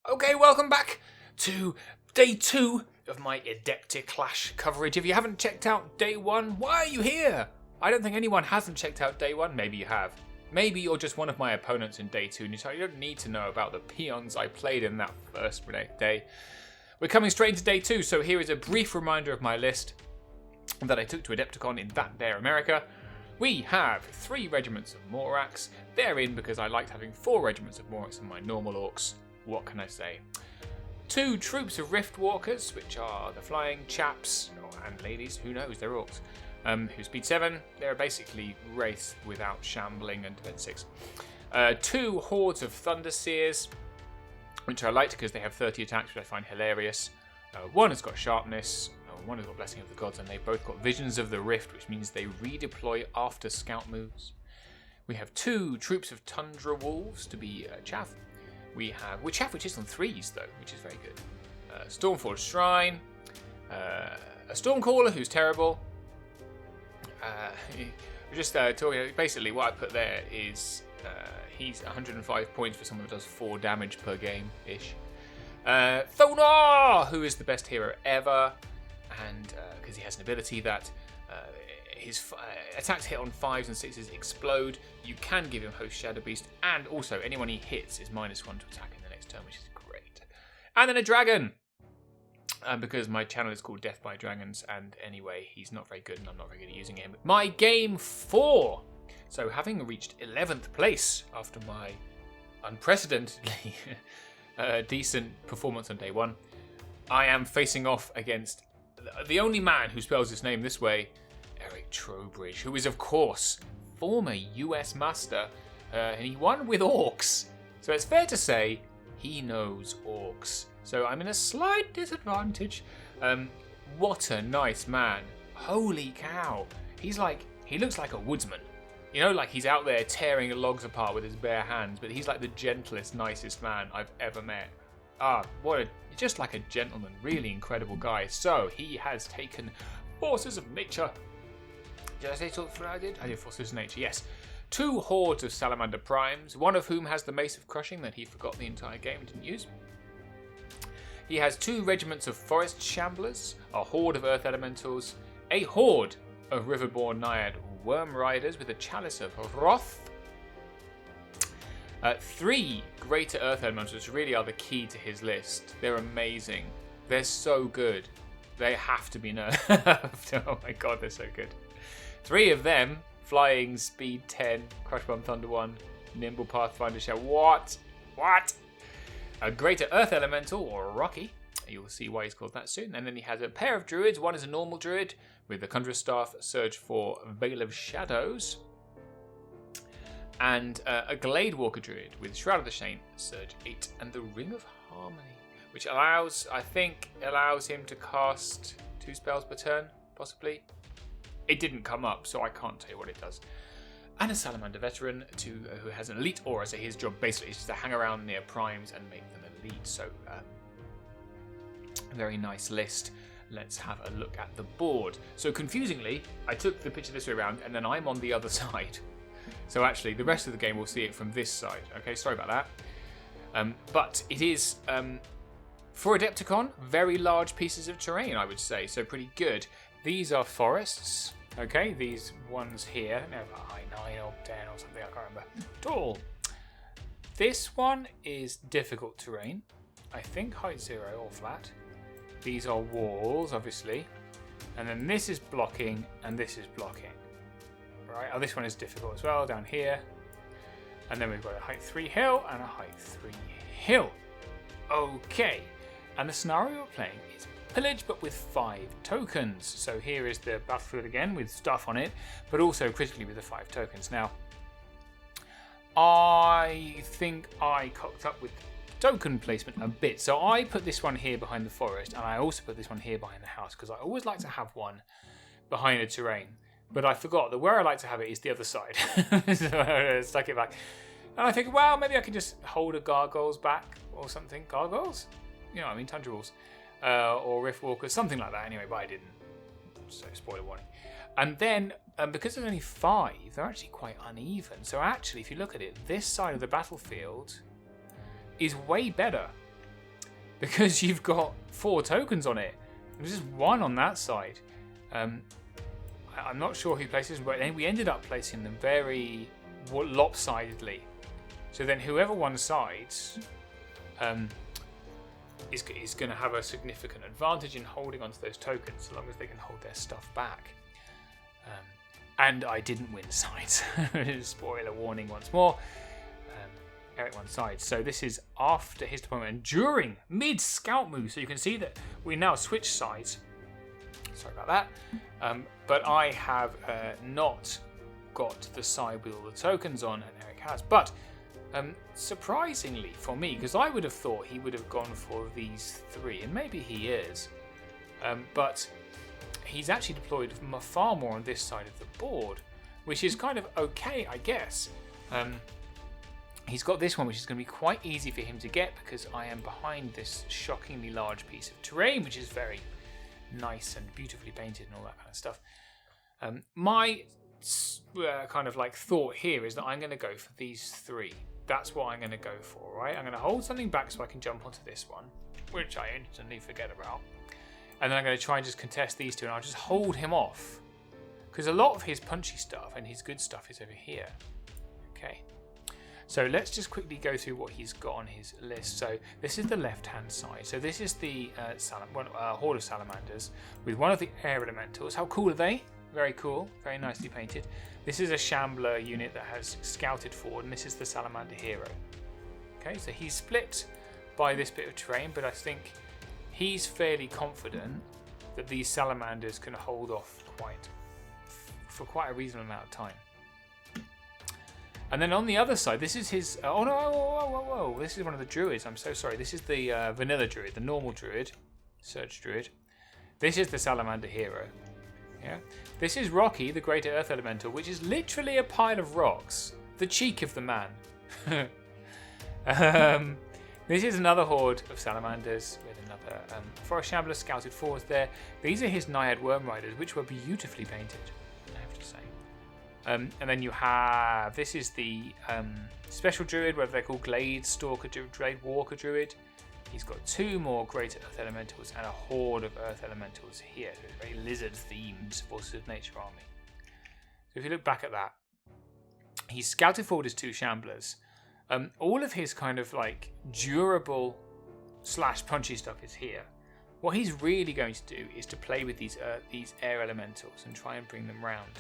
Okay, welcome back to day 2 of my Adepticlash coverage. If you haven't checked out day 1, why are you here? I don't think anyone hasn't checked out day 1. Maybe you have. Maybe you're just one of my opponents in day 2 and you don't need to know about the peons I played in that first day. We're coming straight into day 2, so here is a brief reminder of my list that I took to Adepticon in that there America. We have 3 regiments of Morax. They're in because I liked having 4 regiments of Morax in my normal orcs. What can I say? 2 troops of Riftwalkers, which are the flying chaps, and ladies, who knows, they're orcs, who speed 7. They're basically wraiths without shambling and defense 6. 2 hordes of Thunderseers, which I liked because they have 30 attacks, which I find hilarious. One has got sharpness, one has got blessing of the gods, and they've both got visions of the rift, which means they redeploy after scout moves. We have 2 troops of Tundra Wolves to be chaff. We have which is on 3s though, which is very good. Stormforged Shrine, a Stormcaller who's terrible. Just talking. Basically, what I put there is he's 105 points for someone that does 4 damage per game ish. Thonar, who is the best hero ever, and because he has an ability that his attacks hit on 5s and 6s explode. You can give him Host Shadow Beast, and also anyone he hits is -1 to attack in the next turn, which is great. And then a dragon, because my channel is called Death by Dragons, and anyway, he's not very good, and I'm not very good at using him. My game 4. So having reached 11th place after my unprecedentedly decent performance on day 1, I am facing off against the only man who spells his name this way, Eric Trowbridge, who is, of course, former US Master, and he won with Orcs. So it's fair to say he knows Orcs. So I'm in a slight disadvantage. What a nice man. Holy cow. He looks like a woodsman. You know, like he's out there tearing logs apart with his bare hands, but he's like the gentlest, nicest man I've ever met. Just like a gentleman, really incredible guy. So he has taken Forces of Nature. Did I say I did? I did Forces of Nature, yes. 2 hordes of Salamander Primes, one of whom has the Mace of Crushing that he forgot the entire game and didn't use. He has 2 regiments of Forest Shamblers, a horde of Earth Elementals, a horde of Riverborn Naiad Worm Riders with a Chalice of Wrath, 3 Greater Earth Elementals, which really are the key to his list. They're amazing. They're so good. They have to be nerfed. Oh my god, they're so good. 3 of them, flying, speed 10, Crush Bomb Thunder 1, Nimble Pathfinder Shell. What? A Greater Earth Elemental, or Rocky. You'll see why he's called that soon. And then he has a pair of Druids. One is a normal Druid with the Conjurer's Staff, Surge 4, Veil of Shadows. And a Glade Walker Druid with Shroud of the Saint, Surge 8, and the Ring of Harmony, which allows him to cast 2 spells per turn, possibly. It didn't come up, so I can't tell you what it does. And a Salamander Veteran who has an elite aura, so his job basically is just to hang around near primes and make them elite. So, very nice list. Let's have a look at the board. So, confusingly, I took the picture this way around, and then I'm on the other side. So, actually, the rest of the game will see it from this side. Okay, sorry about that. But it is, for Adepticon, very large pieces of terrain, I would say. So, pretty good. These are forests, okay? These ones here, height 9 or 10 or something, I can't remember. Tall. This one is difficult terrain. I think height 0 or flat. These are walls, obviously. And then this is blocking, and this is blocking. Right? Oh, this one is difficult as well, down here. And then we've got a height 3 hill and a height 3 hill. Okay. And the scenario we're playing is Pillage, but with 5 tokens. So here is the battlefield again with stuff on it, but also critically with the 5 tokens. Now, I think I cocked up with token placement a bit. So I put this one here behind the forest, and I also put this one here behind the house, because I always like to have one behind the terrain. But I forgot that where I like to have it is the other side. So I stuck it back. And I think, well, maybe I can just hold a Gargoyles back or something. Gargoyles? You know what I mean, Tundra Wolves. Or Riftwalkers, something like that anyway, but I didn't. So, spoiler warning. And then, because there's only 5, they're actually quite uneven. So actually, if you look at it, this side of the battlefield is way better because you've got 4 tokens on it. There's just 1 on that side. I'm not sure who places them, but we ended up placing them very lopsidedly. So then whoever won sides is going to have a significant advantage in holding onto those tokens, so long as they can hold their stuff back. And I didn't win sides. Spoiler warning once more. Eric won sides. So this is after his deployment and during mid-scout move. So you can see that we now switch sides. Sorry about that. But I have not got the side with all the tokens on, and Eric has. But surprisingly for me, because I would have thought he would have gone for these 3, and maybe he is. But he's actually deployed far more on this side of the board, which is kind of okay, I guess. He's got this one, which is going to be quite easy for him to get because I am behind this shockingly large piece of terrain, which is very nice and beautifully painted and all that kind of stuff. My kind of like thought here is that I'm going to go for these 3. That's what I'm going to go for, right? I'm going to hold something back so I can jump onto this one, which I instantly forget about. And then I'm going to try and just contest these 2, and I'll just hold him off. Because a lot of his punchy stuff and his good stuff is over here. Okay. So let's just quickly go through what he's got on his list. So this is the left-hand side. So this is the horde of salamanders with one of the air elementals. How cool are they? Very cool. Very nicely painted. This is a shambler unit that has scouted forward, and this is the salamander hero. Okay, so he's split by this bit of terrain, but I think he's fairly confident that these salamanders can hold off for quite a reasonable amount of time. And then on the other side, this is his... oh no, whoa. This is one of the druids. I'm so sorry. This is the vanilla druid, the normal druid. Surge druid. This is the salamander hero. Yeah. This is Rocky, the greater earth elemental, which is literally a pile of rocks. The cheek of the man. This is another horde of salamanders with another forest shambler scouted forwards there. These are his naiad worm riders, which were beautifully painted, I have to say. And then you have, this is the special druid, whether they're called Glade Stalker Druid, Glade Walker Druid. He's got 2 more greater earth elementals and a horde of earth elementals here. So it's very lizard themed Forces of Nature army. So if you look back at that, he's scouted forward his 2 shamblers. All of his kind of like durable / punchy stuff is here. What he's really going to do is to play with these air elementals and try and bring them round.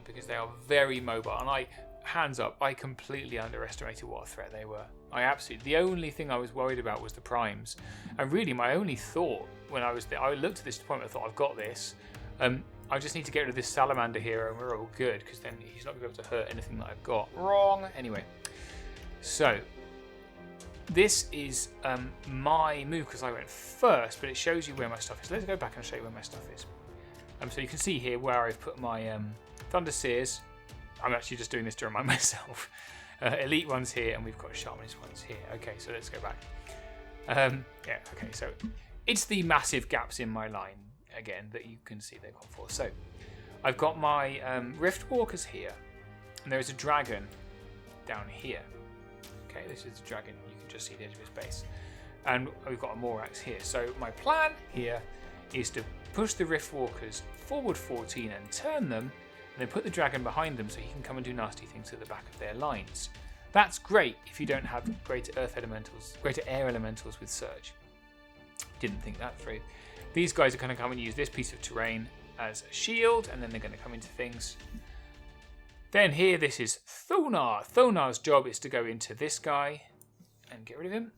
Because they are very mobile, and hands up, I completely underestimated what a threat they were. The only thing I was worried about was the primes, and really my only thought when I was there, I looked at this deployment, I thought, I've got this. I just need to get rid of this salamander hero, and we're all good, because then he's not going to be able to hurt anything that I've got. Wrong. Anyway, so this is my move because I went first, but it shows you where my stuff is. Let's go back and show you where my stuff is. So you can see here where I've put my Thunder Seers. I'm actually just doing this to remind myself. Elite ones here, and we've got Shamanist ones here. Okay, so let's go back. Yeah, okay, so it's the massive gaps in my line, again, that you can see they've gone for. So I've got my Rift Walkers here, and there is a dragon down here. Okay, this is the dragon. You can just see the edge of his base. And we've got a Morax here. So my plan here is to push the Rift Walkers forward 14 and turn them, and then put the dragon behind them so he can come and do nasty things to the back of their lines. That's great if you don't have greater air elementals with Surge. Didn't think that through. These guys are going to come and use this piece of terrain as a shield, and then they're going to come into things. Then here, this is Thonar. Thonar's job is to go into this guy and get rid of him.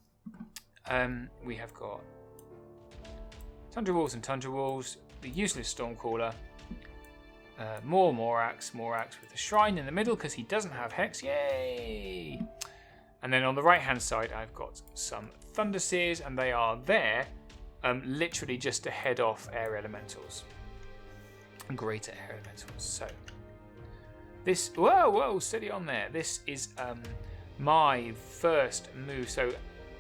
We have got Tundra Walls and Tundra Walls, the useless Stormcaller, more Morax with the Shrine in the middle because he doesn't have Hex, yay! And then on the right hand side I've got some Thunder Seers, and they are there literally just to head off air elementals, greater air elementals. So this, whoa, steady on there. This is my first move, so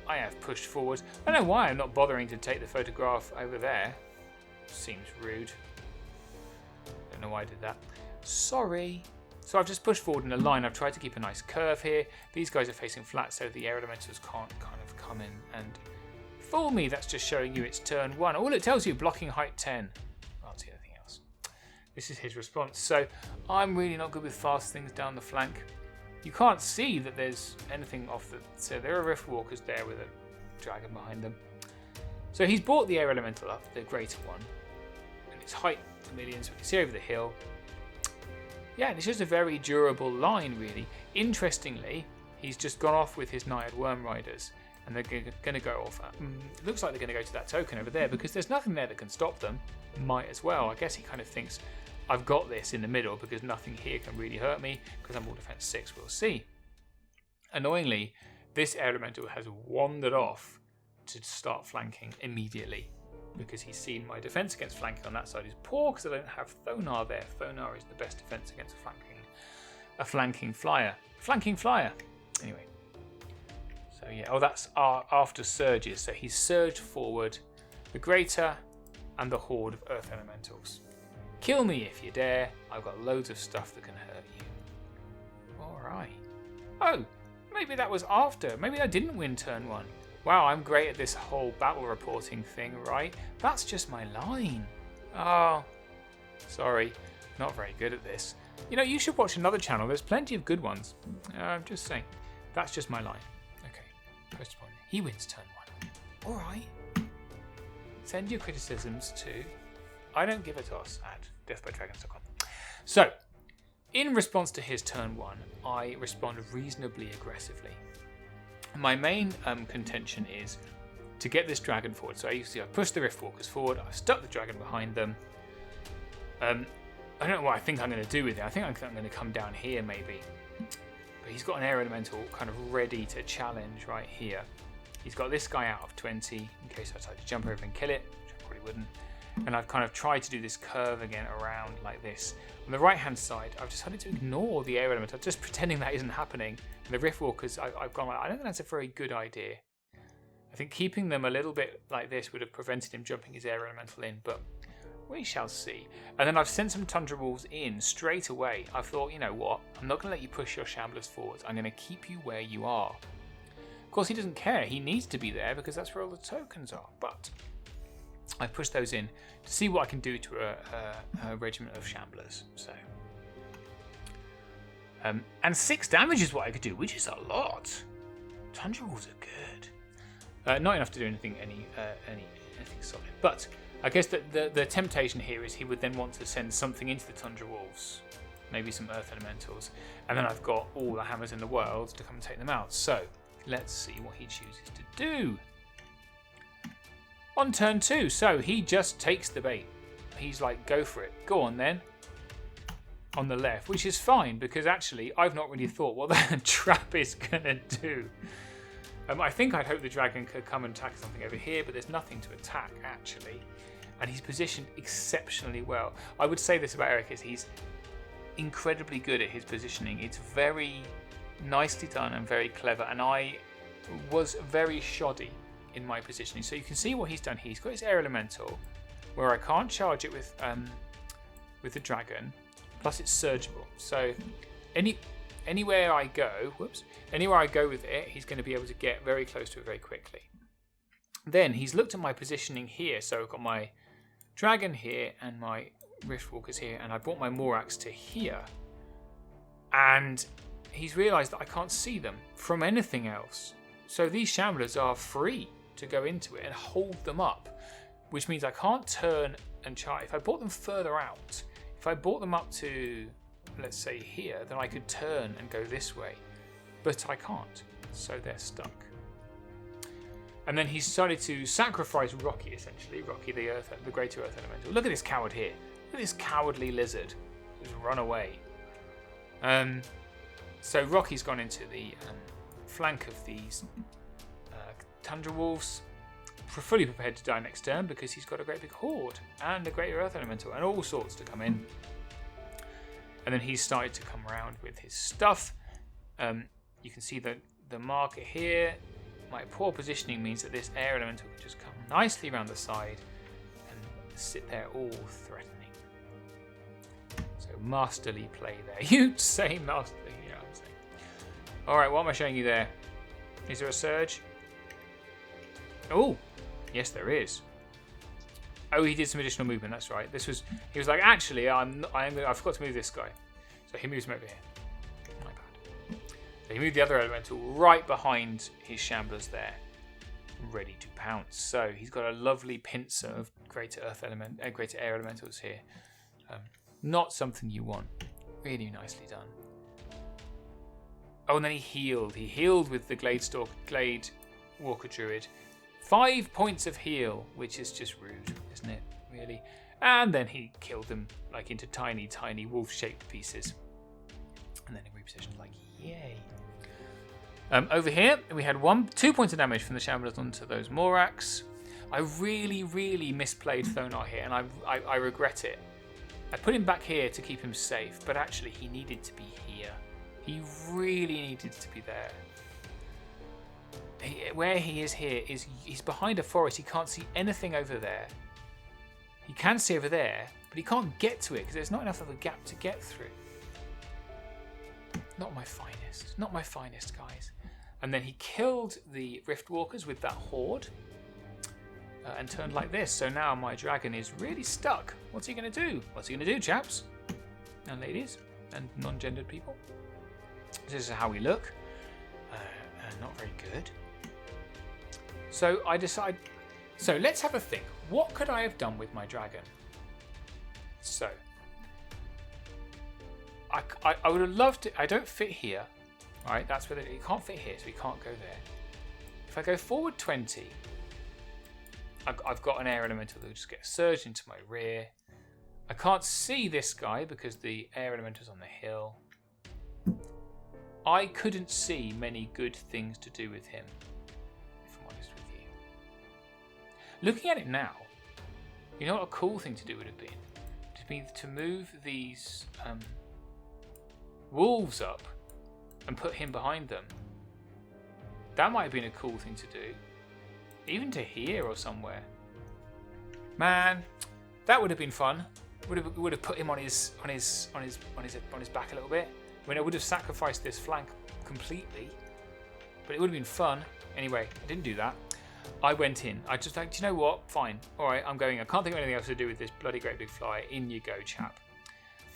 I have pushed forward. I don't know why I'm not bothering to take the photograph over there. Seems rude. Don't know why I did that. Sorry. So I've just pushed forward in a line. I've tried to keep a nice curve here. These guys are facing flat so the air elementals can't kind of come in and Fool me, that's just showing you it's turn 1. All it tells you, blocking height 10. Can't see anything else. This is his response. So I'm really not good with fast things down the flank. You can't see that there's anything off the... So there are Riftwalkers there with a dragon behind them. So he's brought the air elemental up, the greater one. And its height a million, so we can see over the hill. Yeah, and it's just a very durable line, really. Interestingly, he's just gone off with his Naiad Worm Riders. And they're going to go off. It looks like they're going to go to that token over there because there's nothing there that can stop them. Might as well. I guess he kind of thinks, I've got this in the middle because nothing here can really hurt me because I'm all defense 6. We'll see. Annoyingly, this air elemental has wandered off to start flanking immediately because he's seen my defense against flanking on that side is poor because I don't have Thonar there. Thonar is the best defense against a flanking flyer. Flanking flyer. Anyway. So yeah, oh, that's after surges. So he's surged forward, the Greater and the Horde of Earth Elementals. Kill me if you dare. I've got loads of stuff that can hurt you. Alright. Oh, maybe that was after. Maybe I didn't win turn 1. Wow, I'm great at this whole battle reporting thing, right? That's just my line. Oh, sorry. Not very good at this. You know, you should watch another channel. There's plenty of good ones. I'm just saying. That's just my line. Post point. He wins turn 1. Alright. Send your criticisms to I don't give a toss at deathbydragons.com. So, in response to his turn 1, I respond reasonably aggressively. My main contention is to get this dragon forward. So you see I've pushed the Riftwalkers forward, I've stuck the dragon behind them. I don't know what I think I'm going to do with it. I think I'm going to come down here maybe. But he's got an air elemental kind of ready to challenge right here. He's got this guy out of 20 in case I decide to jump over and kill it, which I probably wouldn't. And I've kind of tried to do this curve again around like this. On the right hand side, I've decided to ignore the air elemental, just pretending that isn't happening. And the Riftwalkers, I've gone like, I don't think that's a very good idea. I think keeping them a little bit like this would have prevented him jumping his air elemental in, but we shall see. And then I've sent some Tundra Wolves in straight away. I thought, you know what? I'm not going to let you push your Shamblers forwards. I'm going to keep you where you are. Of course, he doesn't care. He needs to be there because that's where all the tokens are. But I pushed those in to see what I can do to a regiment of Shamblers. So, and 6 damage is what I could do, which is a lot. Tundra Wolves are good. Not enough to do anything solid, but I guess the temptation here is he would then want to send something into the Tundra Wolves, maybe some Earth Elementals, and then I've got all the hammers in the world to come and take them out. So let's see what he chooses to do. On turn 2, so he just takes the bait. He's like, go for it. Go on then. On the left, which is fine because actually I've not really thought what the trap is going to do. I think I'd hope the dragon could come and attack something over here, but there's nothing to attack actually. And he's positioned exceptionally well. I would say this about Eric is he's incredibly good at his positioning. It's very nicely done and very clever. And I was very shoddy in my positioning. So you can see what he's done here. He's got his air elemental where I can't charge it with the dragon. Plus it's surgible. So anywhere I go with it, he's going to be able to get very close to it very quickly. Then he's looked at my positioning here. So I've got my dragon here and my Riftwalkers here, and I brought my Morax to here. And he's realised that I can't see them from anything else. So these Shamblers are free to go into it and hold them up, which means I can't turn and charge. If I brought them further out, if I brought them up to, let's say here, then I could turn and go this way. But I can't, so they're stuck. And then he's decided to sacrifice Rocky, essentially. Rocky, the Greater Earth Elemental. Look at this coward here. Look at this cowardly lizard. Just run away. So Rocky's gone into the flank of these Tundra Wolves. Fully prepared to die next turn because he's got a great big horde and a Greater Earth Elemental and all sorts to come in. And then he's started to come around with his stuff. You can see the marker here. My poor positioning means that this air elemental can just come nicely around the side and sit there all threatening. So masterly play there. You say masterly, you know what I'm saying. Alright, what am I showing you there? Is there a surge? Oh, Yes, there is. Oh, he did some additional movement. That's right. He was like, actually, I forgot to move this guy. So he moves him over here. My bad. So he moved the other elemental right behind his shamblers there, ready to pounce. So he's got a lovely pincer of greater air elementals here. Not something you want. Really nicely done. Oh, and then he healed. He healed with the Glade Walker Druid. 5 points of heal, which is just rude, isn't it? Really. And then he killed them like into tiny, tiny wolf-shaped pieces. And then he repositioned like, yay. Over here, we had 2 points of damage from the Shamblers onto those Morax. I really, really misplayed Thonar here, and I regret it. I put him back here to keep him safe, but actually he needed to be here. He really needed to be there. Where he is here is he's behind a forest. He can't see anything over there. He can see over there, but he can't get to it because there's not enough of a gap to get through. Not my finest. Not my finest, guys. And then he killed the Riftwalkers with that horde and turned like this. So now my dragon is really stuck. What's he going to do? What's he going to do, chaps? And ladies? And non-gendered people? This is how we look. Not very good. So I decide... So let's have a think. What could I have done with my dragon? So... I would have loved to... I don't fit here. Right? That's where he can't fit here, so he can't go there. If I go forward 20... I've got an air elemental that will just get surged into my rear. I can't see this guy because the air elemental is on the hill. I couldn't see many good things to do with him, if I'm honest with you. Looking at it now, you know what a cool thing to do would have been? To move these wolves up and put him behind them. That might have been a cool thing to do. Even to here or somewhere. Man, that would have been fun. Would have put him on his back a little bit. I mean, I would have sacrificed this flank completely, but it would have been fun. Anyway, I didn't do that. I went in. I just like, do you know what? Fine. All right, I'm going. I can't think of anything else to do with this bloody great big fly. In you go, chap.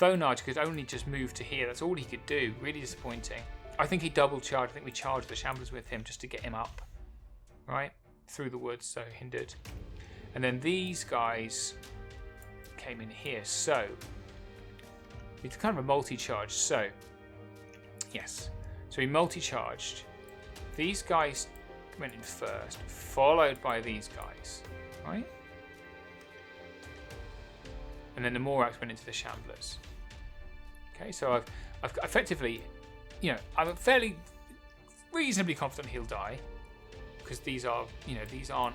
Thonarge could only just move to here. That's all he could do. Really disappointing. I think he double charged. I think we charged the Shamblers with him just to get him up. Right? Through the woods, so hindered. And then these guys came in here. So, it's kind of a multi-charge. So, yes. So he multi-charged. These guys went in first, followed by these guys. Right? And then the Morax went into the Shamblers. Okay, so I've effectively, you know, I'm fairly reasonably confident he'll die. Because these are, you know, these aren't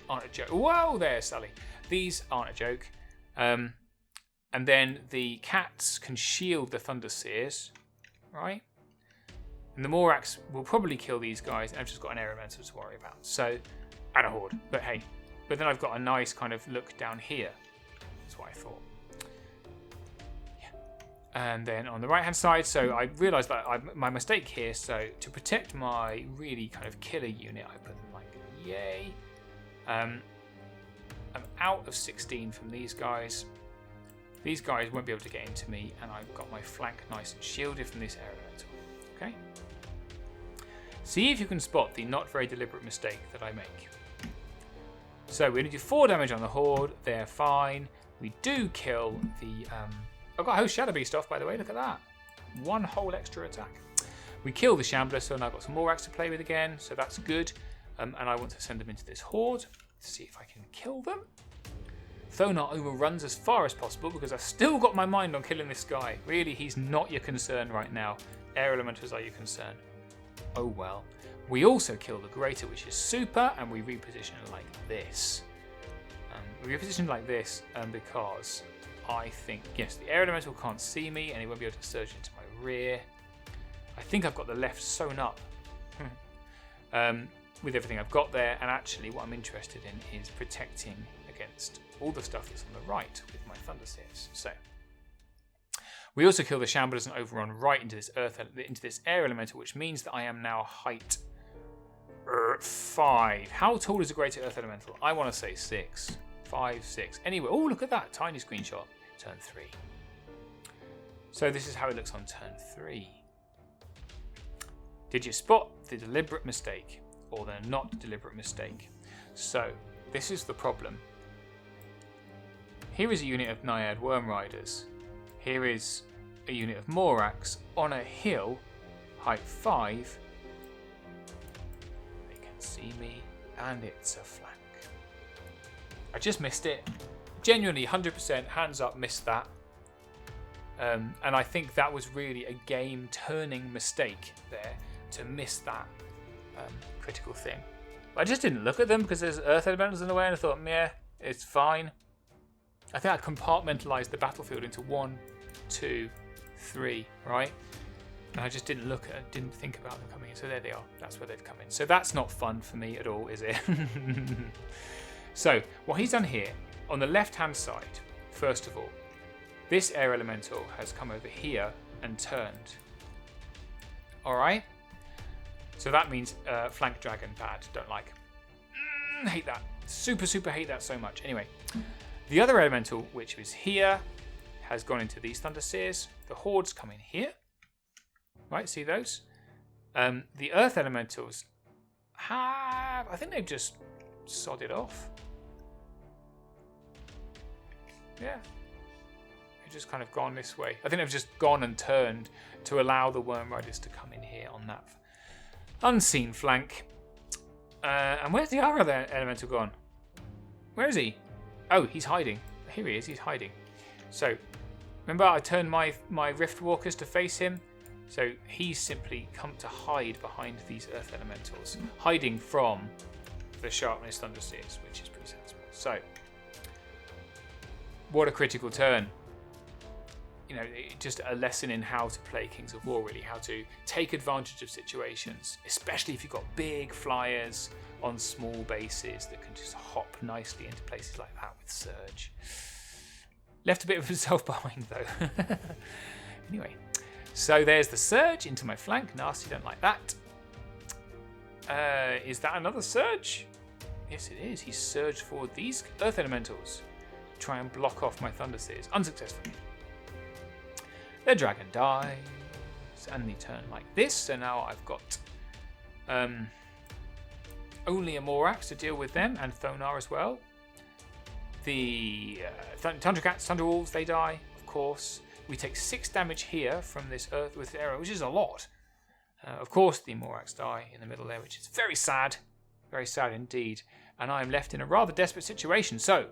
a joke. Whoa there, Sally. These aren't a joke. And then the cats can shield the Thunder Seers, right? And the Morax will probably kill these guys, and I've just got an air elemental to worry about. So, and a horde. But hey, but then I've got a nice kind of look down here. That's what I thought. Yeah. And then on the right-hand side, so I realised that my mistake here. So to protect my really kind of killer unit, I put them like, yay. I'm out of 16 from these guys. These guys won't be able to get into me, and I've got my flank nice and shielded from this air elemental. Okay. See if you can spot the not very deliberate mistake that I make. So we're going to do 4 damage on the horde. They're fine. We do kill the... I've got a host Shadow Beast off, by the way. Look at that. 1 whole extra attack. We kill the Shambler, so now I've got some Morax to play with again. So that's good. And I want to send them into this horde to see if I can kill them. Thonar overruns as far as possible because I've still got my mind on killing this guy. Really, he's not your concern right now. Air elementals are your concern. Oh well. We also kill the Greater, which is super, and we reposition it like this. We reposition like this because I think, yes, the air elemental can't see me and he won't be able to surge into my rear. I think I've got the left sewn up with everything I've got there, and actually what I'm interested in is protecting against all the stuff that's on the right with my Thunder Seers. So we also kill the Shamblers and overrun right into this air elemental, which means that I am now height 5. How tall is a Greater Earth Elemental? I want to say 6. 5, 6. Anyway, oh, look at that. Tiny screenshot. Turn 3. So this is how it looks on turn 3. Did you spot the deliberate mistake or the not deliberate mistake? So this is the problem. Here is a unit of Naiad Worm Riders. Here is a unit of Morax on a hill, height 5. They can see me, and it's a flank. I just missed it. Genuinely, 100% hands up, missed that. And I think that was really a game-turning mistake there to miss that critical thing. But I just didn't look at them because there's Earth Elementals in the way, and I thought, yeah, it's fine. I think I compartmentalized the battlefield into 1, 2, 3, right? And I just didn't didn't think about them coming in. So there they are. That's where they've come in. So that's not fun for me at all, is it? So what he's done here, on the left-hand side, first of all, this air elemental has come over here and turned. All right? So that means flank dragon, bad, don't like. Hate that. Super, super hate that so much. Anyway, the other elemental, which was here, has gone into these Thunder Seers. The hordes come in here. Right, see those? The Earth Elementals have... I think they've just sodded off. Yeah. They've just kind of gone this way. I think they've just gone and turned to allow the Worm Riders to come in here on that unseen flank. And where's the other Elemental gone? Where is he? Oh, he's hiding. Here he is, he's hiding. So, remember I turned my Riftwalkers to face him? So he's simply come to hide behind these Earth Elementals, hiding from the Sharpness Thunder Seers, which is pretty sensible. So, what a critical turn. You know, just a lesson in how to play Kings of War, really, how to take advantage of situations, especially if you've got big flyers on small bases that can just hop nicely into places like that with Surge. Left a bit of himself behind, though. Anyway, so there's the Surge into my flank. Nasty, don't like that. Is that another Surge? Yes, it is. He's surged forward these Earth Elementals to try and block off my Thunder Seers. Unsuccessfully. The dragon dies, and they turn like this. So now I've got only a Morax to deal with them, and Thonar as well. The Tundra Cats, Thunder Wolves, they die, of course. We take 6 damage here from this Earth with arrow, which is a lot. Of course, the Morax die in the middle there, which is very sad indeed. And I'm left in a rather desperate situation. So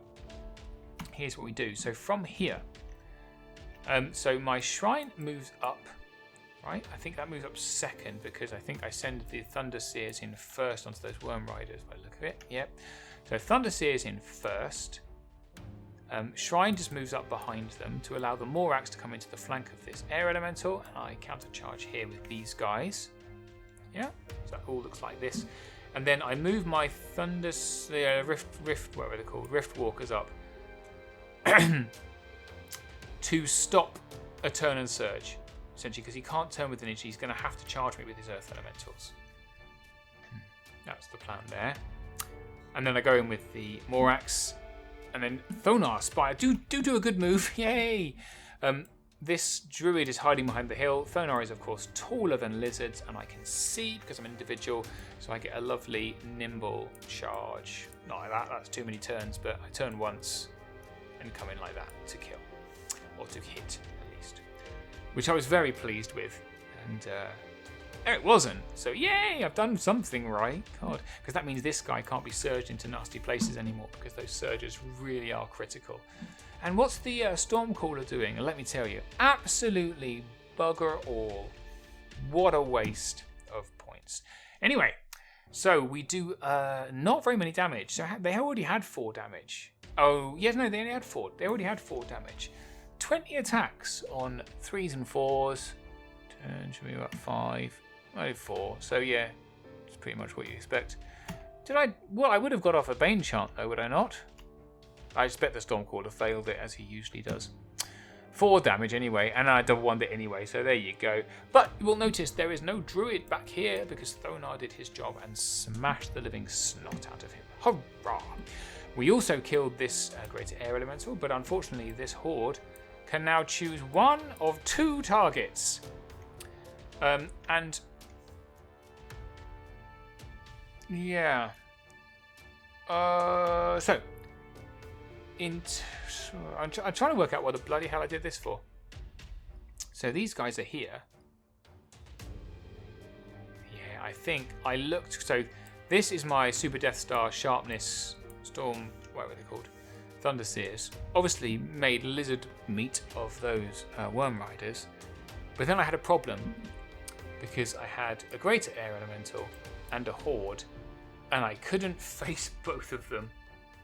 here's what we do. So from here. So my shrine moves up, right? I think that moves up second because I think I send the Thunder Seers in first onto those Worm Riders by the look of it. Yep. So Thunder Seers in first. Shrine just moves up behind them to allow the Morax to come into the flank of this Air Elemental. And I countercharge here with these guys. Yeah, so that all looks like this. And then I move my Thunder Rift, whatever they're called, Riftwalkers up. To stop a turn and surge, essentially, because he can't turn with an inch. He's going to have to charge me with his Earth Elementals. That's the plan there. And then I go in with the Morax, and then Thonar Spire. Do a good move, yay! This Druid is hiding behind the hill. Thonar is, of course, taller than lizards, and I can see because I'm an individual, so I get a lovely nimble charge. Not like that, that's too many turns, but I turn once and come in like that to kill. Or to hit, at least. Which I was very pleased with. And it wasn't. So yay, I've done something right. God. Because that means this guy can't be surged into nasty places anymore, because those surges really are critical. And what's the Stormcaller doing? And let me tell you, absolutely bugger all. What a waste of points. Anyway, so we do not very many damage. So they already had 4 damage. Oh, yes, no, they only had 4. They already had 4 damage. 20 attacks on 3s and 4s. Turn should be about 5. Oh, 4. So yeah, it's pretty much what you expect. Well, I would have got off a Bane chant though, would I not? I expect the Stormcaller failed it as he usually does. 4 damage anyway, and I double wand it anyway, so there you go. But you will notice there is no druid back here because Thonar did his job and smashed the living snot out of him. Hurrah! We also killed this Greater Air Elemental, but unfortunately this horde can now choose one of 2 targets. And yeah. So I'm trying to work out what the bloody hell I did this for. So these guys are here. Yeah, I think I looked. So this is my Super Death Star Sharpness Storm. What were they called? Thunder Seers. Obviously made lizard meat of those Worm Riders. But then I had a problem because I had a Greater Air Elemental and a Horde, and I couldn't face both of them.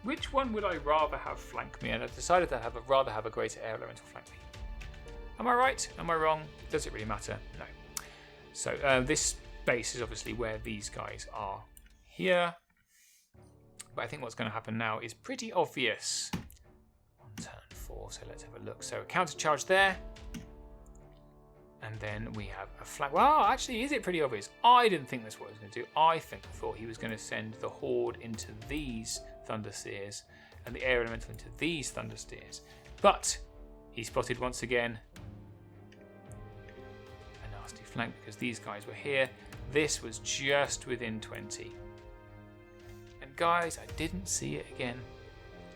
Which one would I rather have flank me? And I decided that I'd rather have a Greater Air Elemental flank me. Am I right? Am I wrong? Does it really matter? No. So this base is obviously where these guys are here. But I think what's going to happen now is pretty obvious. On turn 4, so let's have a look. So counter charge there. And then we have a flank. Well, actually, is it pretty obvious? I didn't think that's what he was going to do. I thought he was going to send the Horde into these Thunder Seers and the Air Elemental into these Thunder Seers. But he spotted once again a nasty flank because these guys were here. This was just within 20. And guys, I didn't see it again.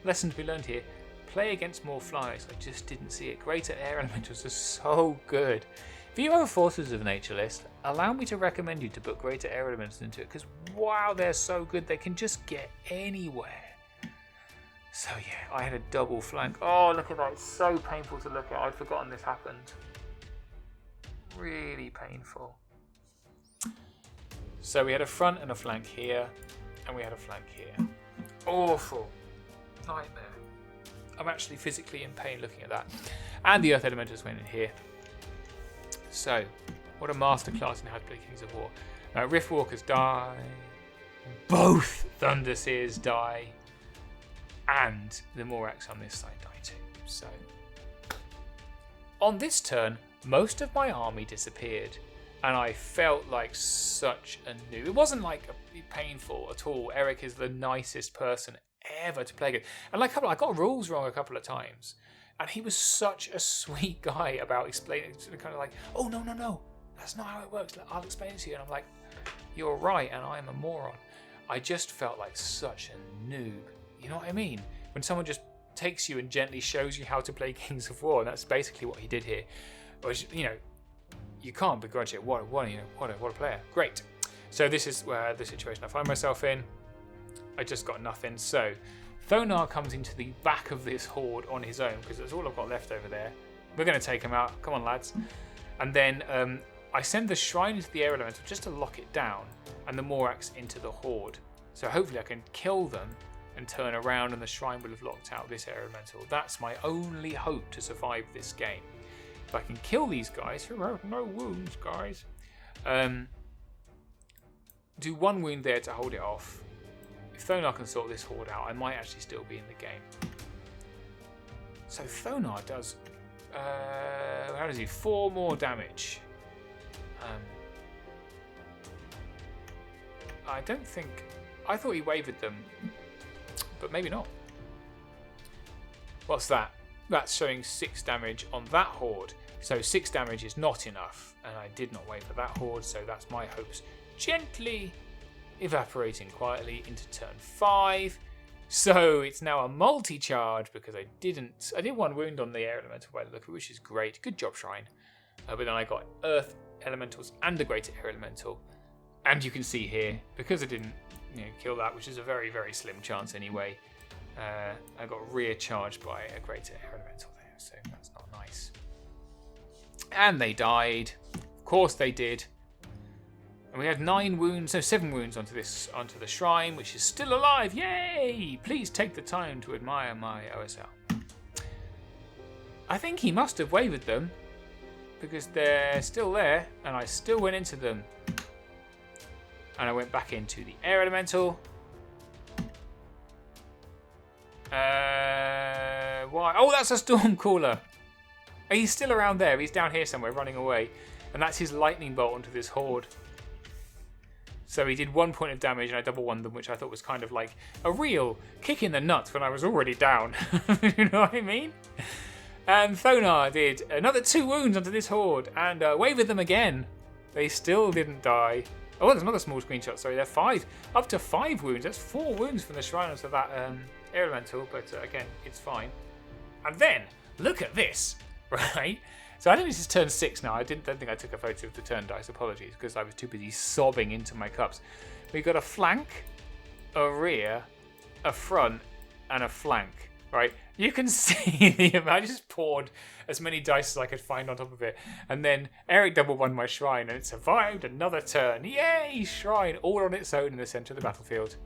Lesson to be learned here. Play against more flies. I just didn't see it. Greater Air Elementals are so good. If you have a Forces of Nature list, allow me to recommend you to put Greater Air Elementals into it because wow, they're so good. They can just get anywhere. So yeah, I had a double flank. Oh, look at that. It's so painful to look at. I'd forgotten this happened. Really painful. So we had a front and a flank here, and we had a flank here. Awful. Nightmare. I'm actually physically in pain looking at that. And the Earth Elementals went in here. So, what a masterclass in how to play Kings of War. Now, Riftwalkers die. Both Thunder Seers die. And the Morax on this side die too. So, on this turn, most of my army disappeared. And I felt like such a noob. It wasn't like painful at all. Eric is the nicest person ever to play against. And like I got rules wrong a couple of times. And he was such a sweet guy about explaining, kind of like, oh, no, that's not how it works. I'll explain it to you. And I'm like, you're right, and I'm a moron. I just felt like such a noob. You know what I mean? When someone just takes you and gently shows you how to play Kings of War, and that's basically what he did here. Which, you can't begrudge it. What a player. Great. So this is the situation I find myself in. I just got nothing. So Thonar comes into the back of this horde on his own because that's all I've got left over there. We're going to take him out. Come on, lads. And then I send the Shrine into the Air Elemental just to lock it down and the Morax into the horde. So hopefully I can kill them and turn around and the Shrine will have locked out this Air Elemental. That's my only hope to survive this game. If I can kill these guys, who have no wounds, guys, do 1 wound there to hold it off. If Thonar can sort this horde out, I might actually still be in the game. So Thonar does, how does he? 4 more damage. I don't think, I thought he wavered them, but maybe not. What's that? That's showing 6 damage on that horde. So 6 damage is not enough, and I did not waver that horde, so that's my hopes gently evaporating quietly into turn 5. So it's now a multi-charge because I did 1 wound on the Air Elemental by the look of it, which is great. Good job, Shrine. But then I got Earth Elementals and the Greater Air Elemental. And you can see here, because I didn't kill that, which is a very, very slim chance anyway, I got rear charged by a Greater Air Elemental there, so that's not nice. And they died. Of course they did. And we had 9 wounds, no 7 wounds onto the Shrine, which is still alive. Yay! Please take the time to admire my OSL. I think he must have wavered them because they're still there, and I still went into them. And I went back into the Air Elemental. Why? Oh, that's a Stormcaller. He's still around there. He's down here somewhere running away. And that's his lightning bolt onto this horde. So he did 1 point of damage and I double won them, which I thought was kind of like a real kick in the nuts when I was already down. You know what I mean? And Thonar did another 2 wounds onto this horde and wavered them again. They still didn't die. Oh, there's another small screenshot. Sorry, they're 5. Up to 5 wounds. That's 4 wounds from the shrine onto that air elemental. But again, it's fine. And then, look at this. Right? So I think this is turn 6 now. I don't think I took a photo of the turn dice. Apologies, because I was too busy sobbing into my cups. We've got a flank, a rear, a front, and a flank. Right? You can see the amount. I just poured as many dice as I could find on top of it. And then Eric double won my shrine and it survived another turn. Yay! Shrine all on its own in the centre of the battlefield.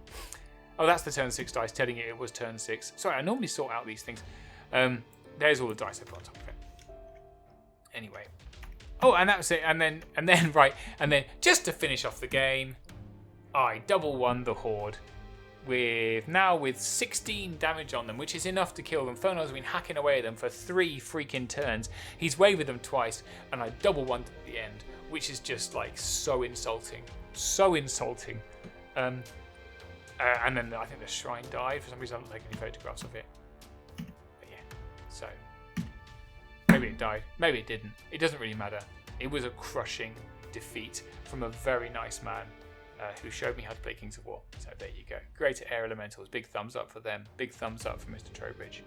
Oh, that's the turn 6 dice telling you it was turn 6. Sorry, I normally sort out these things. There's all the dice I put on top of it. Anyway. Oh, and that was it. And then just to finish off the game, I double won the horde. With 16 damage on them, which is enough to kill them. Thonar's been hacking away at them for 3 freaking turns. He's wavered them twice, and I double won at the end, which is just like so insulting. So insulting. And then I think the shrine died. For some reason I haven't taken any photographs of it. But yeah, so maybe it died. Maybe it didn't. It doesn't really matter. It was a crushing defeat from a very nice man. Who showed me how to play Kings of War. So there you go. Great Air Elementals. Big thumbs up for them. Big thumbs up for Mr. Trowbridge.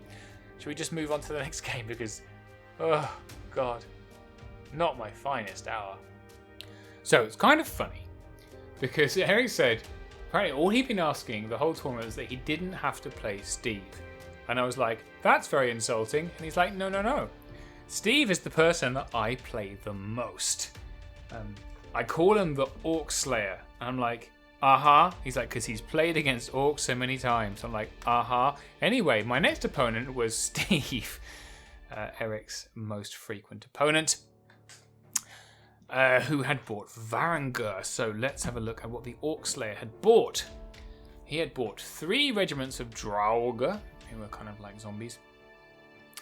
Should we just move on to the next game? Because, oh, God. Not my finest hour. So it's kind of funny. Because Eric said, apparently all he'd been asking the whole tournament was that he didn't have to play Steve. And I was like, that's very insulting. And he's like, no. Steve is the person that I play the most. I call him the Orc Slayer. And I'm like, He's like, because he's played against orcs so many times. I'm like, Anyway, my next opponent was Steve, Eric's most frequent opponent, who had bought Varangur. So let's have a look at what the Orc Slayer had bought. He had bought 3 regiments of Draugr, who were kind of like zombies.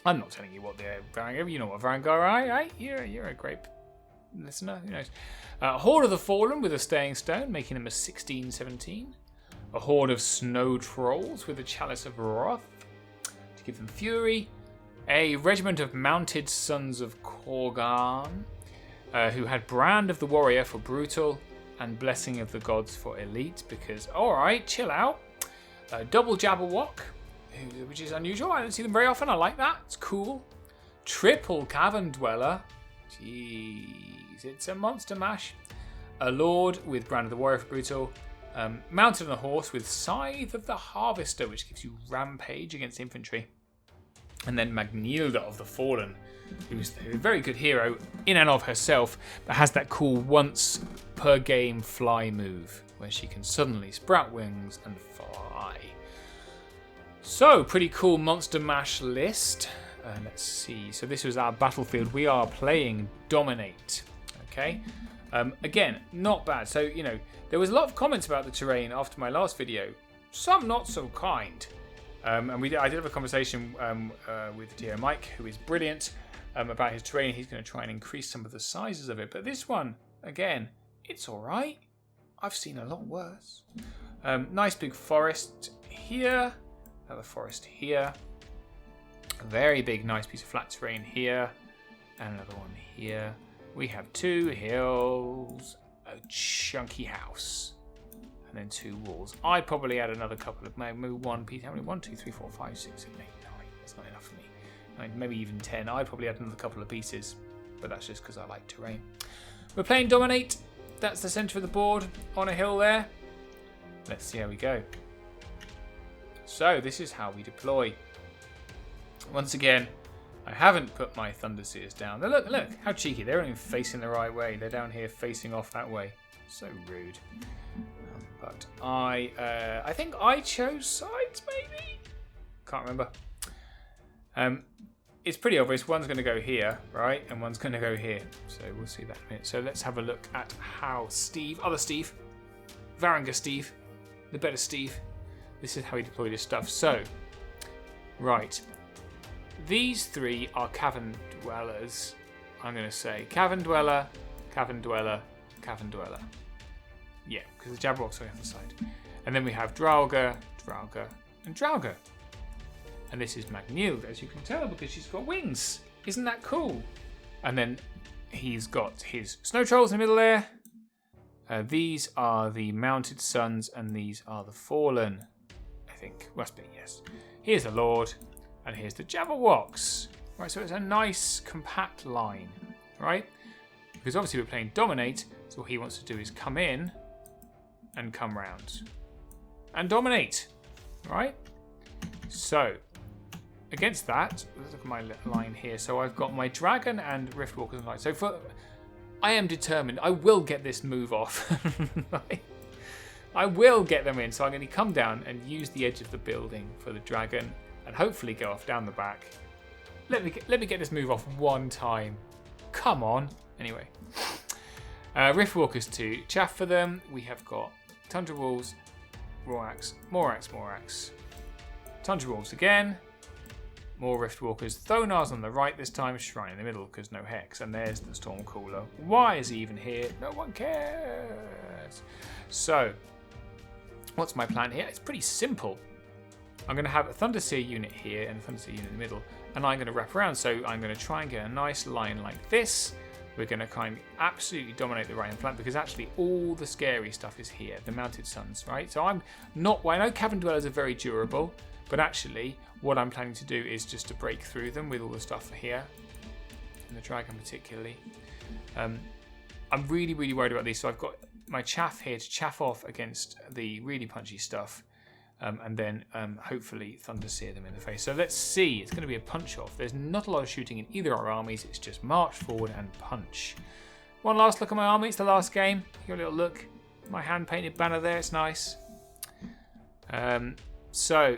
I'm not telling you what they're Varangur. You know what Varangur are, right? You're a great listener, who knows. Horde of the Fallen with a Staying Stone, making him a 16-17. A Horde of Snow Trolls with a Chalice of Wrath to give them Fury. A Regiment of Mounted Sons of Korgan, who had Brand of the Warrior for Brutal and Blessing of the Gods for Elite, because, alright, chill out. Double Jabberwock, which is unusual. I don't see them very often. I like that. It's cool. Triple Cavern Dweller. Jeez, it's a monster mash. A Lord with Brand of the Warrior for Brutal. Mounted on a horse with Scythe of the Harvester, which gives you Rampage against infantry. And then Magnilda of the Fallen, who's a very good hero in and of herself, but has that cool once per game fly move, where she can suddenly sprout wings and fly. So, pretty cool monster mash list. Let's see. So this was our battlefield. We are playing Dominate. Okay. Again, not bad. So, you know, there was a lot of comments about the terrain after my last video. Some not so kind. And I did have a conversation with dear Mike, who is brilliant, about his terrain. He's going to try and increase some of the sizes of it. But this one, again, it's all right. I've seen a lot worse. Nice big forest here. Another forest here. A very big, nice piece of flat terrain here. And another one here. We have 2 hills, a chunky house, and then 2 walls. I probably add another couple of, maybe 1 piece. How many? 1, 2, 3, 4, 5, 6, 7, 8, 9. That's not enough for me. I mean, maybe even 10. I'd probably add another couple of pieces, but that's just because I like terrain. We're playing Dominate. That's the centre of the board on a hill there. Let's see how we go. So this is how we deploy. Once again, I haven't put my Thunderseers down. Look, how cheeky. They're not even facing the right way. They're down here facing off that way. So rude. But I think I chose sides, maybe? Can't remember. It's pretty obvious. One's going to go here, right? And one's going to go here. So we'll see that in a minute. So let's have a look at how other Steve, Varangur Steve, the better Steve, this is how he deployed his stuff. So, right. these three are cavern dwellers. I'm going to say cavern dweller, cavern dweller, cavern dweller. Yeah, because the Jabberwock's on the other side. And then we have Draugr, Draugr, and Draugr. And this is Magnhild, as you can tell, because she's got wings. Isn't that cool? And then he's got his snow trolls in the middle there. These are the mounted sons, and these are the fallen. I think must be, yes. Here's the Lord, and here's the Jabberwocks. Right, so it's a nice compact line, right? Because obviously we're playing dominate, so what he wants to do is come in and come round and dominate, right? So against that, let's look at my line here. So I've got my dragon and Riftwalkers and light. So I am determined. I will get this move off. I will get them in. So I'm going to come down and use the edge of the building for the dragon and hopefully go off down the back. Let me get this move off one time. Come on. Anyway, Riftwalkers to chaff for them. We have got Tundra Wolves, Morax, Tundra Wolves again. More Riftwalkers. Thonar's on the right this time. Shrine in the middle because no hex. And there's the Stormcaller. Why is he even here? No one cares. So, what's my plan here? It's pretty simple. I'm going to have a Thunderseer unit here and a Thunderseer unit in the middle. And I'm going to wrap around. So I'm going to try and get a nice line like this. We're going to kind of absolutely dominate the right-hand flank because actually all the scary stuff is here. The Mounted Sons, right? So I'm not... Well, I know Cavern Dwellers are very durable. But actually, what I'm planning to do is just to break through them with all the stuff here. And the dragon particularly. I'm really, really worried about these. So I've got my chaff here to chaff off against the really punchy stuff. And then hopefully Thunderseer them in the face. So let's see. It's going to be a punch-off. There's not a lot of shooting in either of our armies. It's just march forward and punch. One last look at my army. It's the last game. Give a little look. My hand-painted banner there. It's nice. So...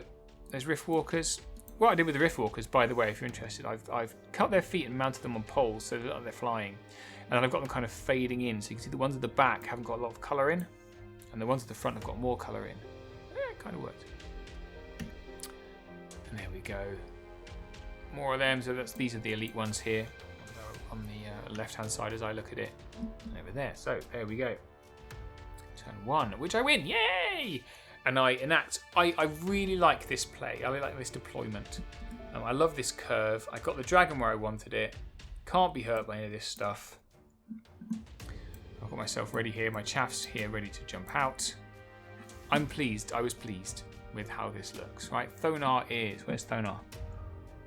There's Riftwalkers. What I did with the Riftwalkers, by the way, if you're interested, I've cut their feet and mounted them on poles so that they're flying. And then I've got them kind of fading in. So you can see the ones at the back haven't got a lot of colour in. And the ones at the front have got more colour in. It kind of worked. And there we go. More of them. So these are the elite ones here. On the left-hand side as I look at it. And over there. So there we go. Turn 1, which I win. Yay! And I enact. I really like this play. I really like this deployment. I love this curve. I got the dragon where I wanted it. Can't be hurt by any of this stuff. I've got myself ready here. My chaff's here ready to jump out. I'm pleased. I was pleased with how this looks. Right, Thonar is. Where's Thonar?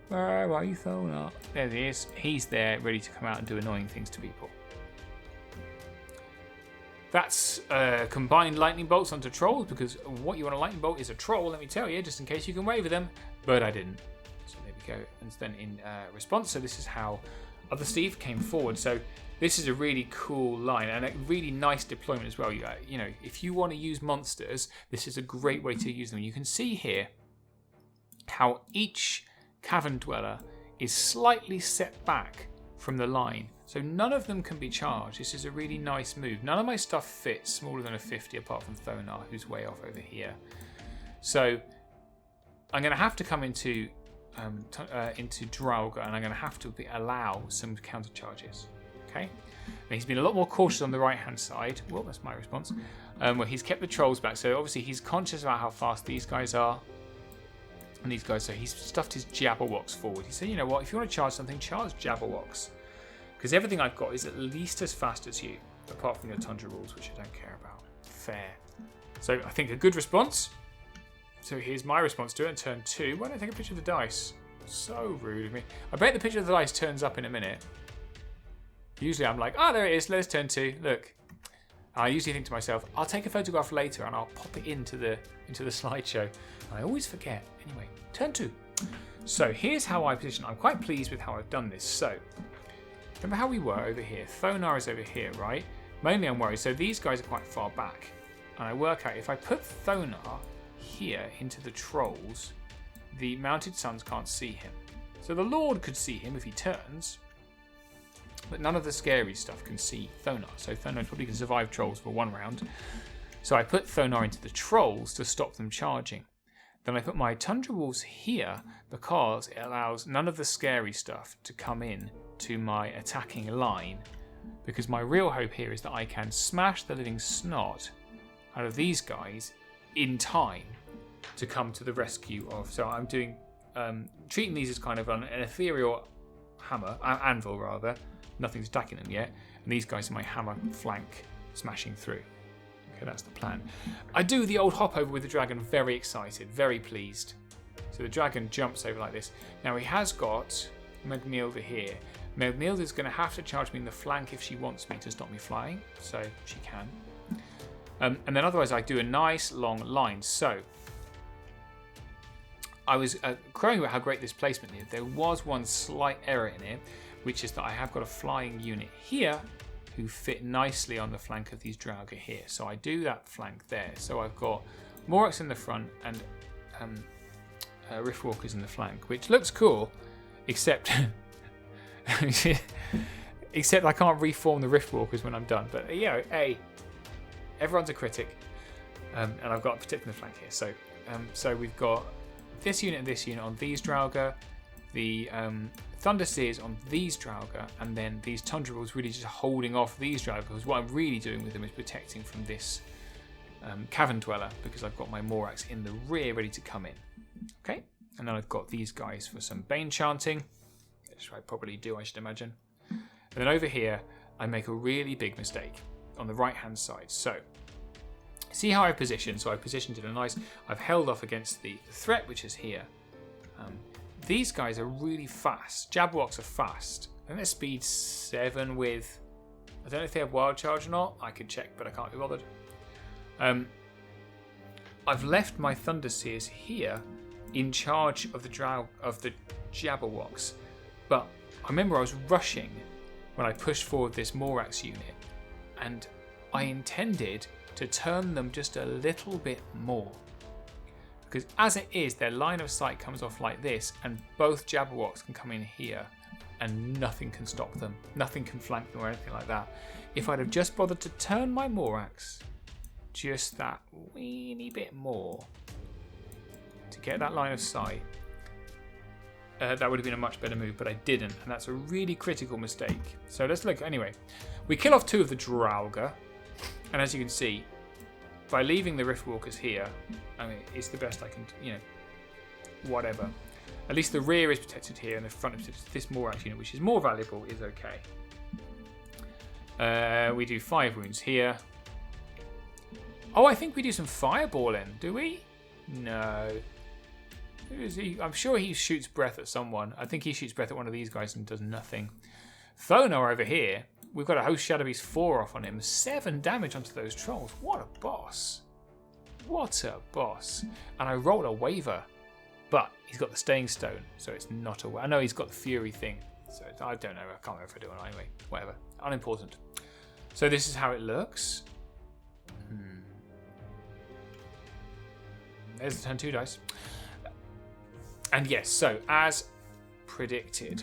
Where are you, Thonar? There he is. He's there ready to come out and do annoying things to people. That's combined lightning bolts onto trolls because what you want a lightning bolt is a troll, let me tell you, just in case you can waver them. But I didn't. So there we go. And then in response, so this is how Other Steve came forward. So this is a really cool line and a really nice deployment as well. You know, if you want to use monsters, this is a great way to use them. You can see here how each cavern dweller is slightly set back from the line. So none of them can be charged. This is a really nice move. None of my stuff fits smaller than a 50 apart from Thonar, who's way off over here. So I'm going to have to come into Draugr and I'm going to have to allow some counter charges. Okay. Now he's been a lot more cautious on the right hand side. Well, that's my response. Where he's kept the trolls back. So obviously he's conscious about how fast these guys are. And these guys, so he's stuffed his Jabberwocks forward. He said, you know what, if you want to charge something, charge Jabberwocks. Because everything I've got is at least as fast as you, apart from your Tundra Rules, which I don't care about. Fair. So I think a good response. So here's my response to it in turn 2. Why don't I take a picture of the dice? So rude of me. I bet the picture of the dice turns up in a minute. Usually I'm like, oh, there it is. Let's turn 2. Look. I usually think to myself, I'll take a photograph later and I'll pop it into the slideshow. And I always forget. Anyway, turn 2. So here's how I position. I'm quite pleased with how I've done this. So remember how we were over here? Thonar is over here, right? Mainly I'm worried. So these guys are quite far back. And I work out if I put Thonar here into the trolls, the mounted sons can't see him. So the Lord could see him if he turns. But none of the scary stuff can see Thonar. So Thonar probably can survive trolls for one round. So I put Thonar into the trolls to stop them charging. Then I put my Tundra Wolves here because it allows none of the scary stuff to come in to my attacking line. Because my real hope here is that I can smash the living snot out of these guys in time to come to the rescue of. So I'm doing treating these as kind of an ethereal hammer, anvil rather. Nothing's attacking them yet, and these guys are my hammer flank smashing through. Okay, that's the plan. I do the old hop over with the dragon, very excited, very pleased. So the dragon jumps over like this. Now he has got Magnilda here. Magnilda is going to have to charge me in the flank if she wants me to stop me flying, so she can. And then otherwise I do a nice long line. So I was crowing about how great this placement is. There was one slight error in it, which is that I have got a flying unit here who fit nicely on the flank of these Draugr here. So I do that flank there. So I've got Morax in the front and Riftwalkers in the flank, which looks cool, except except I can't reform the Riftwalkers when I'm done. But yeah, everyone's a critic, and I've got protecting the flank here. So we've got this unit and this unit on these Draugr, the Thunderseers on these Draugr, and then these Tundra Wolves really just holding off these Draugr, because what I'm really doing with them is protecting from this Cavern Dweller, because I've got my Morax in the rear ready to come in. Okay, and then I've got these guys for some Bane chanting, which I probably do, I should imagine. And then over here, I make a really big mistake on the right-hand side. So, see how I positioned? So I positioned it a nice... I've held off against the threat, which is here. These guys are really fast. Jabberwocks are fast. I think they're speed 7 with... I don't know if they have wild charge or not. I could check, but I can't be bothered. I've left my Thunderseers here in charge of the Jabberwocks. But I remember I was rushing when I pushed forward this Morax unit. And I intended to turn them just a little bit more. Because as it is, their line of sight comes off like this, and both Jabberwocks can come in here, and nothing can stop them. Nothing can flank them or anything like that. If I'd have just bothered to turn my Morax just that weeny bit more to get that line of sight, that would have been a much better move, but I didn't, and that's a really critical mistake. So let's look. Anyway, we kill off 2 of the Draugr, and as you can see, by leaving the Riftwalkers here, I mean, it's the best I can, whatever. At least the rear is protected here, and the front is protected. This Morax unit, which is more valuable, is okay. We do 5 wounds here. Oh, I think we do some fireballing, do we? No. Who is he? I'm sure he shoots breath at someone. I think he shoots breath at one of these guys and does nothing. Thonar over here. We've got a Host Shadow Beast 4 off on him. 7 damage onto those trolls. What a boss. What a boss. And I roll a Waver. But he's got the Staying Stone, so it's not a... I know he's got the Fury thing. So I don't know. I can't remember if I do it anyway. Whatever. Unimportant. So this is how it looks. There's the turn 2 dice. And yes, so as predicted,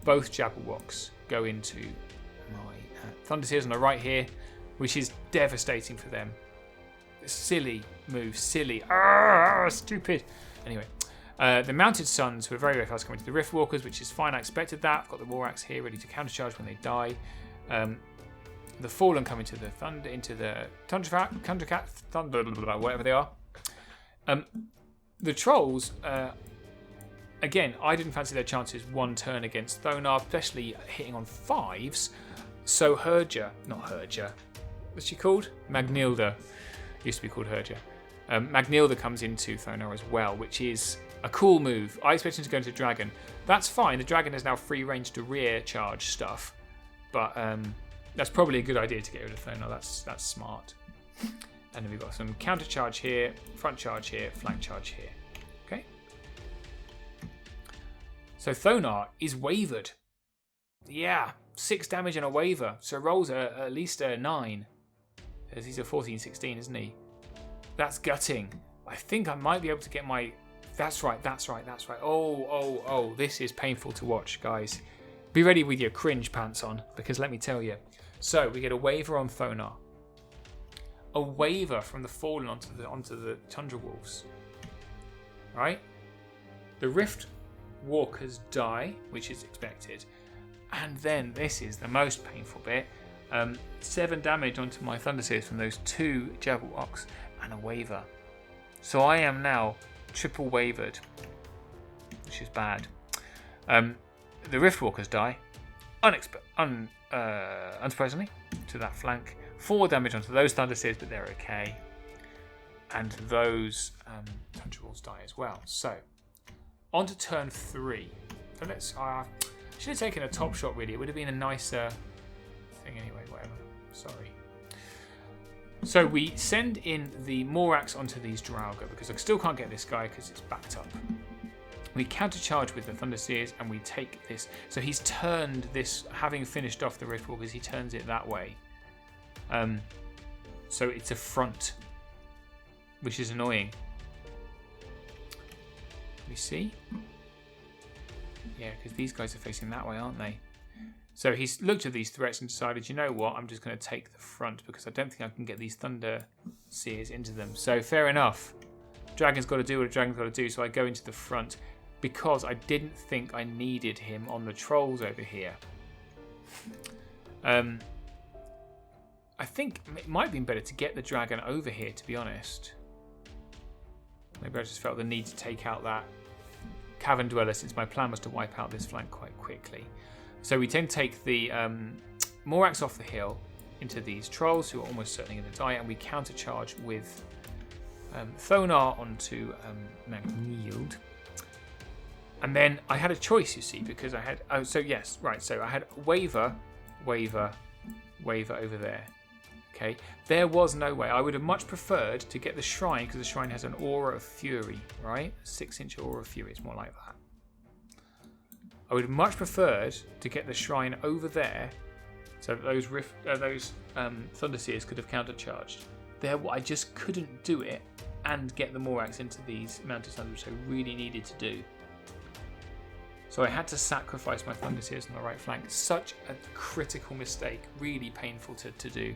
both Jabberwocks go into my Thunderseers on the right here, which is devastating for them. Silly move, silly. Stupid. Anyway, the Mounted Suns were very, very fast coming to the Riftwalkers, which is fine. I expected that. I've got the Morax here ready to countercharge when they die. The Fallen come into the Thundercat, whatever they are. The Trolls, again, I didn't fancy their chances one turn against Thonar, especially hitting on 5s. So Herja, what's she called? Magnilda. Used to be called Herja. Magnilda comes into Thonar as well, which is a cool move. I expect him to go into Dragon. That's fine. The Dragon has now free range to rear charge stuff, but that's probably a good idea to get rid of Thonar. That's smart. And then we've got some counter charge here, front charge here, flank charge here. Okay. So Thonar is wavered. Yeah, 6 damage and a waver. So rolls at least a 9. He's a 14-16, isn't he? That's gutting. I think I might be able to get my... That's right. Oh, this is painful to watch, guys. Be ready with your cringe pants on, because let me tell you. So we get a waver on Thonar. A waver from the Fallen onto the Tundra Wolves. right? The Rift Walkers die, which is expected. And then this is the most painful bit. 7 damage onto my Thunderseers from those 2 Jabal Orcs and a waver. So I am now triple wavered, which is bad. The Riftwalkers die, unsurprisingly, to that flank. 4 damage onto those Thunderseers, but they're okay. And those Thunderbolts die as well. So, on to turn 3. So let's. Should have taken a top shot, really. It would have been a nicer thing anyway, whatever. Sorry. So we send in the Morax onto these Draugr, because I still can't get this guy because it's backed up. We countercharge with the Thunderseers and we take this. So he's turned this, having finished off the Riftwalkers, he turns it that way. So it's a front, which is annoying. We see? Yeah, because these guys are facing that way, aren't they? So he's looked at these threats and decided, you know what, I'm just going to take the front because I don't think I can get these Thunderseers into them. So fair enough. Dragon's got to do what a dragon's got to do, so I go into the front because I didn't think I needed him on the trolls over here. I think it might have been better to get the dragon over here, to be honest. Maybe I just felt the need to take out that Cavern Dweller, since my plan was to wipe out this flank quite quickly. So we then take the Morax off the hill into these trolls who are almost certainly going to die, and we countercharge with Thonar onto Magnield. And then I had a choice, you see, because I had... Oh, so yes, right. So I had Waver over there. Okay. There was no way. I would have much preferred to get the Shrine, because the Shrine has an Aura of Fury, right? 6-inch Aura of Fury. It's more like that. I would have much preferred to get the Shrine over there, so that those Thunderseers could have countercharged. There, I just couldn't do it and get the Morax into these Mounted Thunder, which I really needed to do. So I had to sacrifice my Thunderseers on the right flank. Such a critical mistake, really painful to do.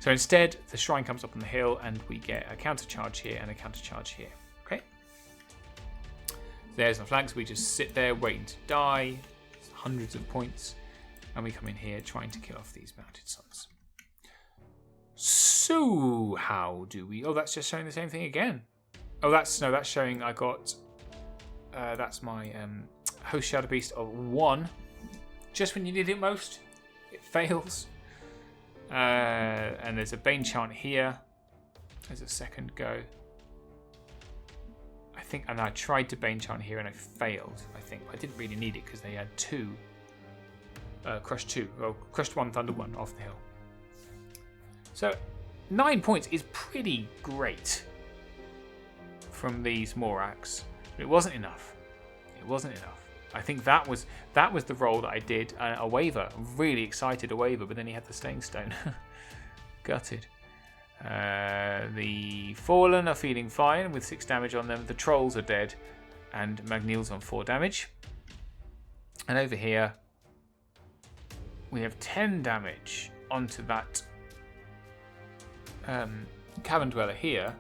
So instead, the Shrine comes up on the hill, and we get a countercharge here and a countercharge here. Okay. There's the flanks. We just sit there waiting to die. It's hundreds of points. And we come in here trying to kill off these Mounted Sons. So how do we... Oh, that's just showing the same thing again. Oh, that's showing I got... that's my Host Shadow Beast of 1. Just when you need it most, it fails. And there's a Bane Chant here. There's a second go. And I tried to Bane Chant here and I failed. I think I didn't really need it because they had 2. Crushed 1, Thunder 1 off the hill. So 9 points is pretty great from these Morax. But it wasn't enough. It wasn't enough. I think that was the role that I did. A Waver. Really excited a Waver, but then he had the Staying Stone. Gutted. The Fallen are feeling fine with 6 damage on them. The Trolls are dead. And Magneel's on 4 damage. And over here, we have 10 damage onto that Cavern Dweller here.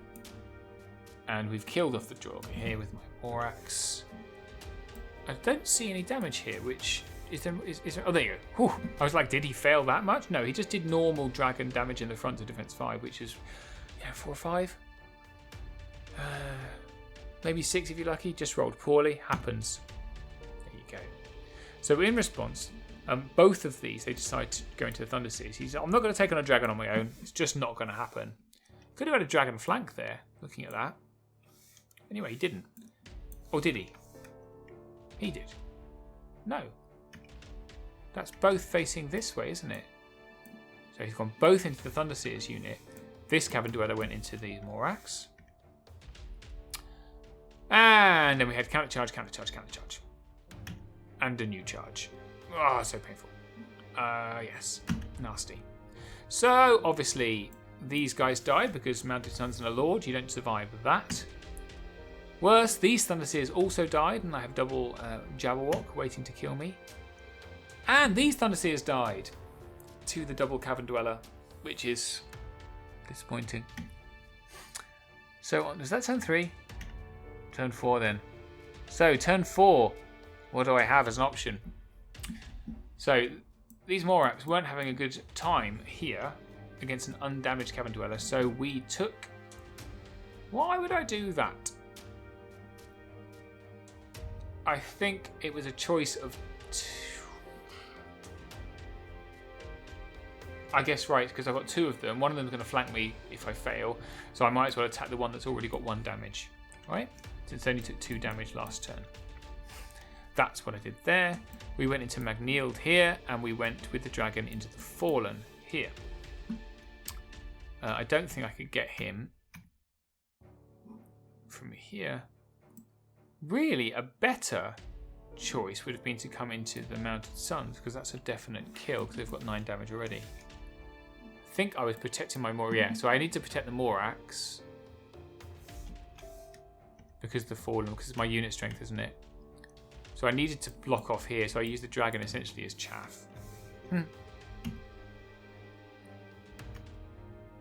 And we've killed off the Draugr here with my Morax. I don't see any damage here, which is there, oh, there you go. Whew. I was like, did he fail that much? No, he just did normal dragon damage in the front to defense 5, which is 4 or 5. Maybe 6 if you're lucky. Just rolled poorly. Happens. There you go. So in response, both of these, they decide to go into the Thunderseers. I'm not going to take on a dragon on my own. It's just not going to happen. Could have had a dragon flank there, looking at that. Anyway, he didn't. Or did he? He did. No. That's both facing this way, isn't it? So he's gone both into the Thunderseers unit. This Cavern Dweller went into the Morax. And then we had countercharge. And a new charge. Oh, so painful. Yes. Nasty. So, obviously, these guys died because Mounted Sons and a Lord. You don't survive that. Worse, these Thunderseers also died, and I have double Jabberwock waiting to kill me. And these Thunderseers died to the double Cavern Dweller, which is disappointing. So, does that turn 3? Turn 4 then. So, turn 4. What do I have as an option? So, these Morax weren't having a good time here against an undamaged Cavern Dweller. So, we took... Why would I do that? I think it was a choice of... I guess right, because I've got 2 of them. One of them is going to flank me if I fail. So I might as well attack the one that's already got 1 damage. Right? Since it only took 2 damage last turn. That's what I did there. We went into Magnield here, and we went with the dragon into the Fallen here. I don't think I could get him from here. Really, a better choice would have been to come into the Mounted Suns, because that's a definite kill, because they've got 9 damage already. I think I was protecting my Moria, so I need to protect the Morax. Because the Fallen, because it's my unit strength, isn't it? So I needed to block off here, so I used the dragon essentially as chaff.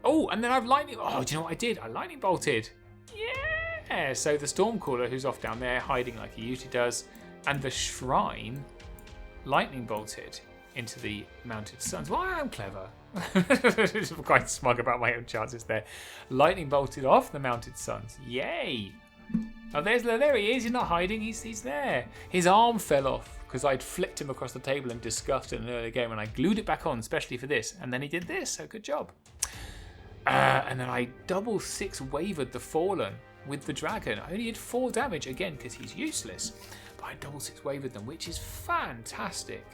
Oh, and then I've lightning... Oh, do you know what I did? I lightning bolted. Yeah! So the Stormcaller, who's off down there, hiding like he usually does, and the Shrine lightning bolted into the Mounted Suns. Well, I'm clever. I'm quite smug about my own chances there. Lightning bolted off the Mounted Suns. Yay! Oh, there he is. He's not hiding. He's there. His arm fell off because I'd flicked him across the table in disgust in an earlier game, and I glued it back on, especially for this. And then he did this. So good job. And then I double 6 wavered the Fallen with the dragon. I only did 4 damage again because he's useless. But I double 6 wavered them, which is fantastic.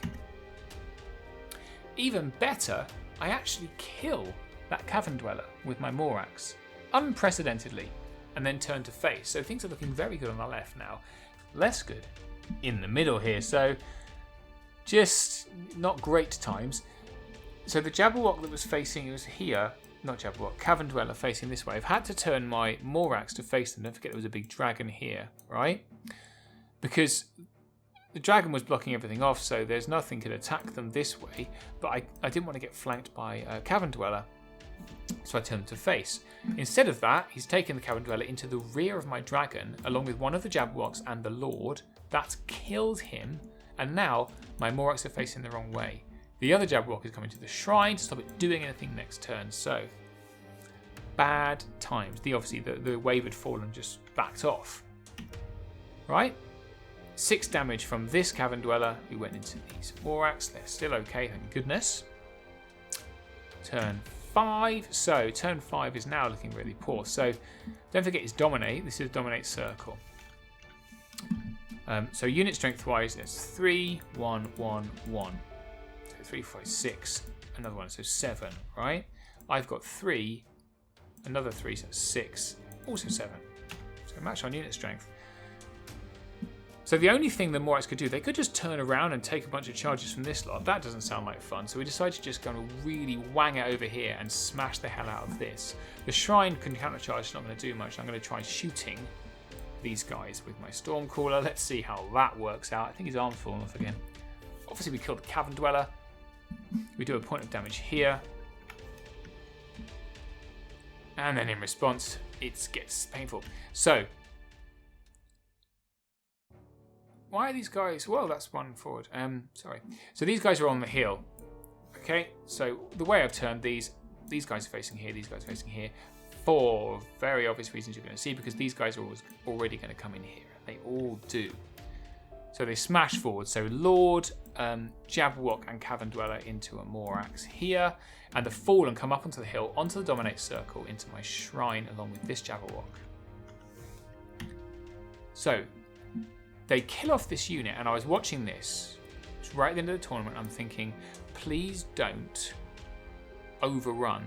Even better, I actually kill that Cavern Dweller with my Morax. Unprecedentedly. And then turn to face. So things are looking very good on the left now. Less good in the middle here. So just not great times. So the Jabberwock that was facing, it was here. Not Jabberwock, Cavern Dweller facing this way. I've had to turn my Morax to face them. Don't forget there was a big dragon here, right? Because the dragon was blocking everything off, so there's nothing could attack them this way. But I didn't want to get flanked by Cavern Dweller. So I turned to face. Instead of that, he's taken the Cavern Dweller into the rear of my dragon, along with one of the Jabberwocks and the Lord. That's killed him, and now my Morax are facing the wrong way. The other Jabberwock is coming to the Shrine to stop it doing anything next turn, so... Bad times. Obviously, the wavered Fallen just backed off. Right? 6 damage from this Cavern Dweller, who went into these Morax. They're still okay, thank goodness. Turn 5. So, turn 5 is now looking really poor. So, don't forget it's Dominate. This is Dominate Circle. So, unit strength-wise, there's 3, 1, 1, 1. So, 3, 5, 6. Another one, so 7, right? I've got 3, another 3, so 6. Also 7. So, match on unit strength. So the only thing the Morax could do, they could just turn around and take a bunch of charges from this lot. That doesn't sound like fun. So we decided to just go and really wang it over here and smash the hell out of this. The Shrine can countercharge, it's not going to do much. I'm going to try shooting these guys with my Stormcaller. Let's see how that works out. I think his arm's fallen off again. Obviously we killed the Cavern Dweller. We do a point of damage here. And then in response, it gets painful. So... Why are these guys... Well, that's one forward. Sorry. So these guys are on the hill. Okay, so the way I've turned these guys are facing here, these guys are facing here, for very obvious reasons you're going to see, because these guys are already going to come in here. They all do. So they smash forward. So Lord, Jabberwock and Cavern Dweller into a Morax here, and the Fallen come up onto the hill, onto the Dominate Circle, into my Shrine, along with this Jabberwock. So... They kill off this unit, and I was watching this. It's right at the end of the tournament. I'm thinking, please don't overrun.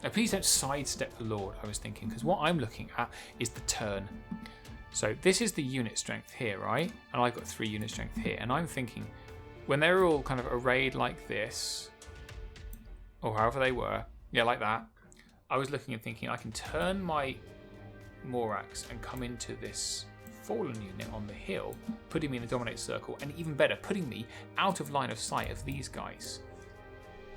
Now, please don't sidestep the Lord, I was thinking, because what I'm looking at is the turn. So this is the unit strength here, right? And I've got 3 unit strength here. And I'm thinking, when they're all kind of arrayed like this, or however they were, yeah, like that, I was looking and thinking, I can turn my Morax and come into this Fallen unit on the hill, putting me in the Dominate Circle, and even better, putting me out of line of sight of these guys.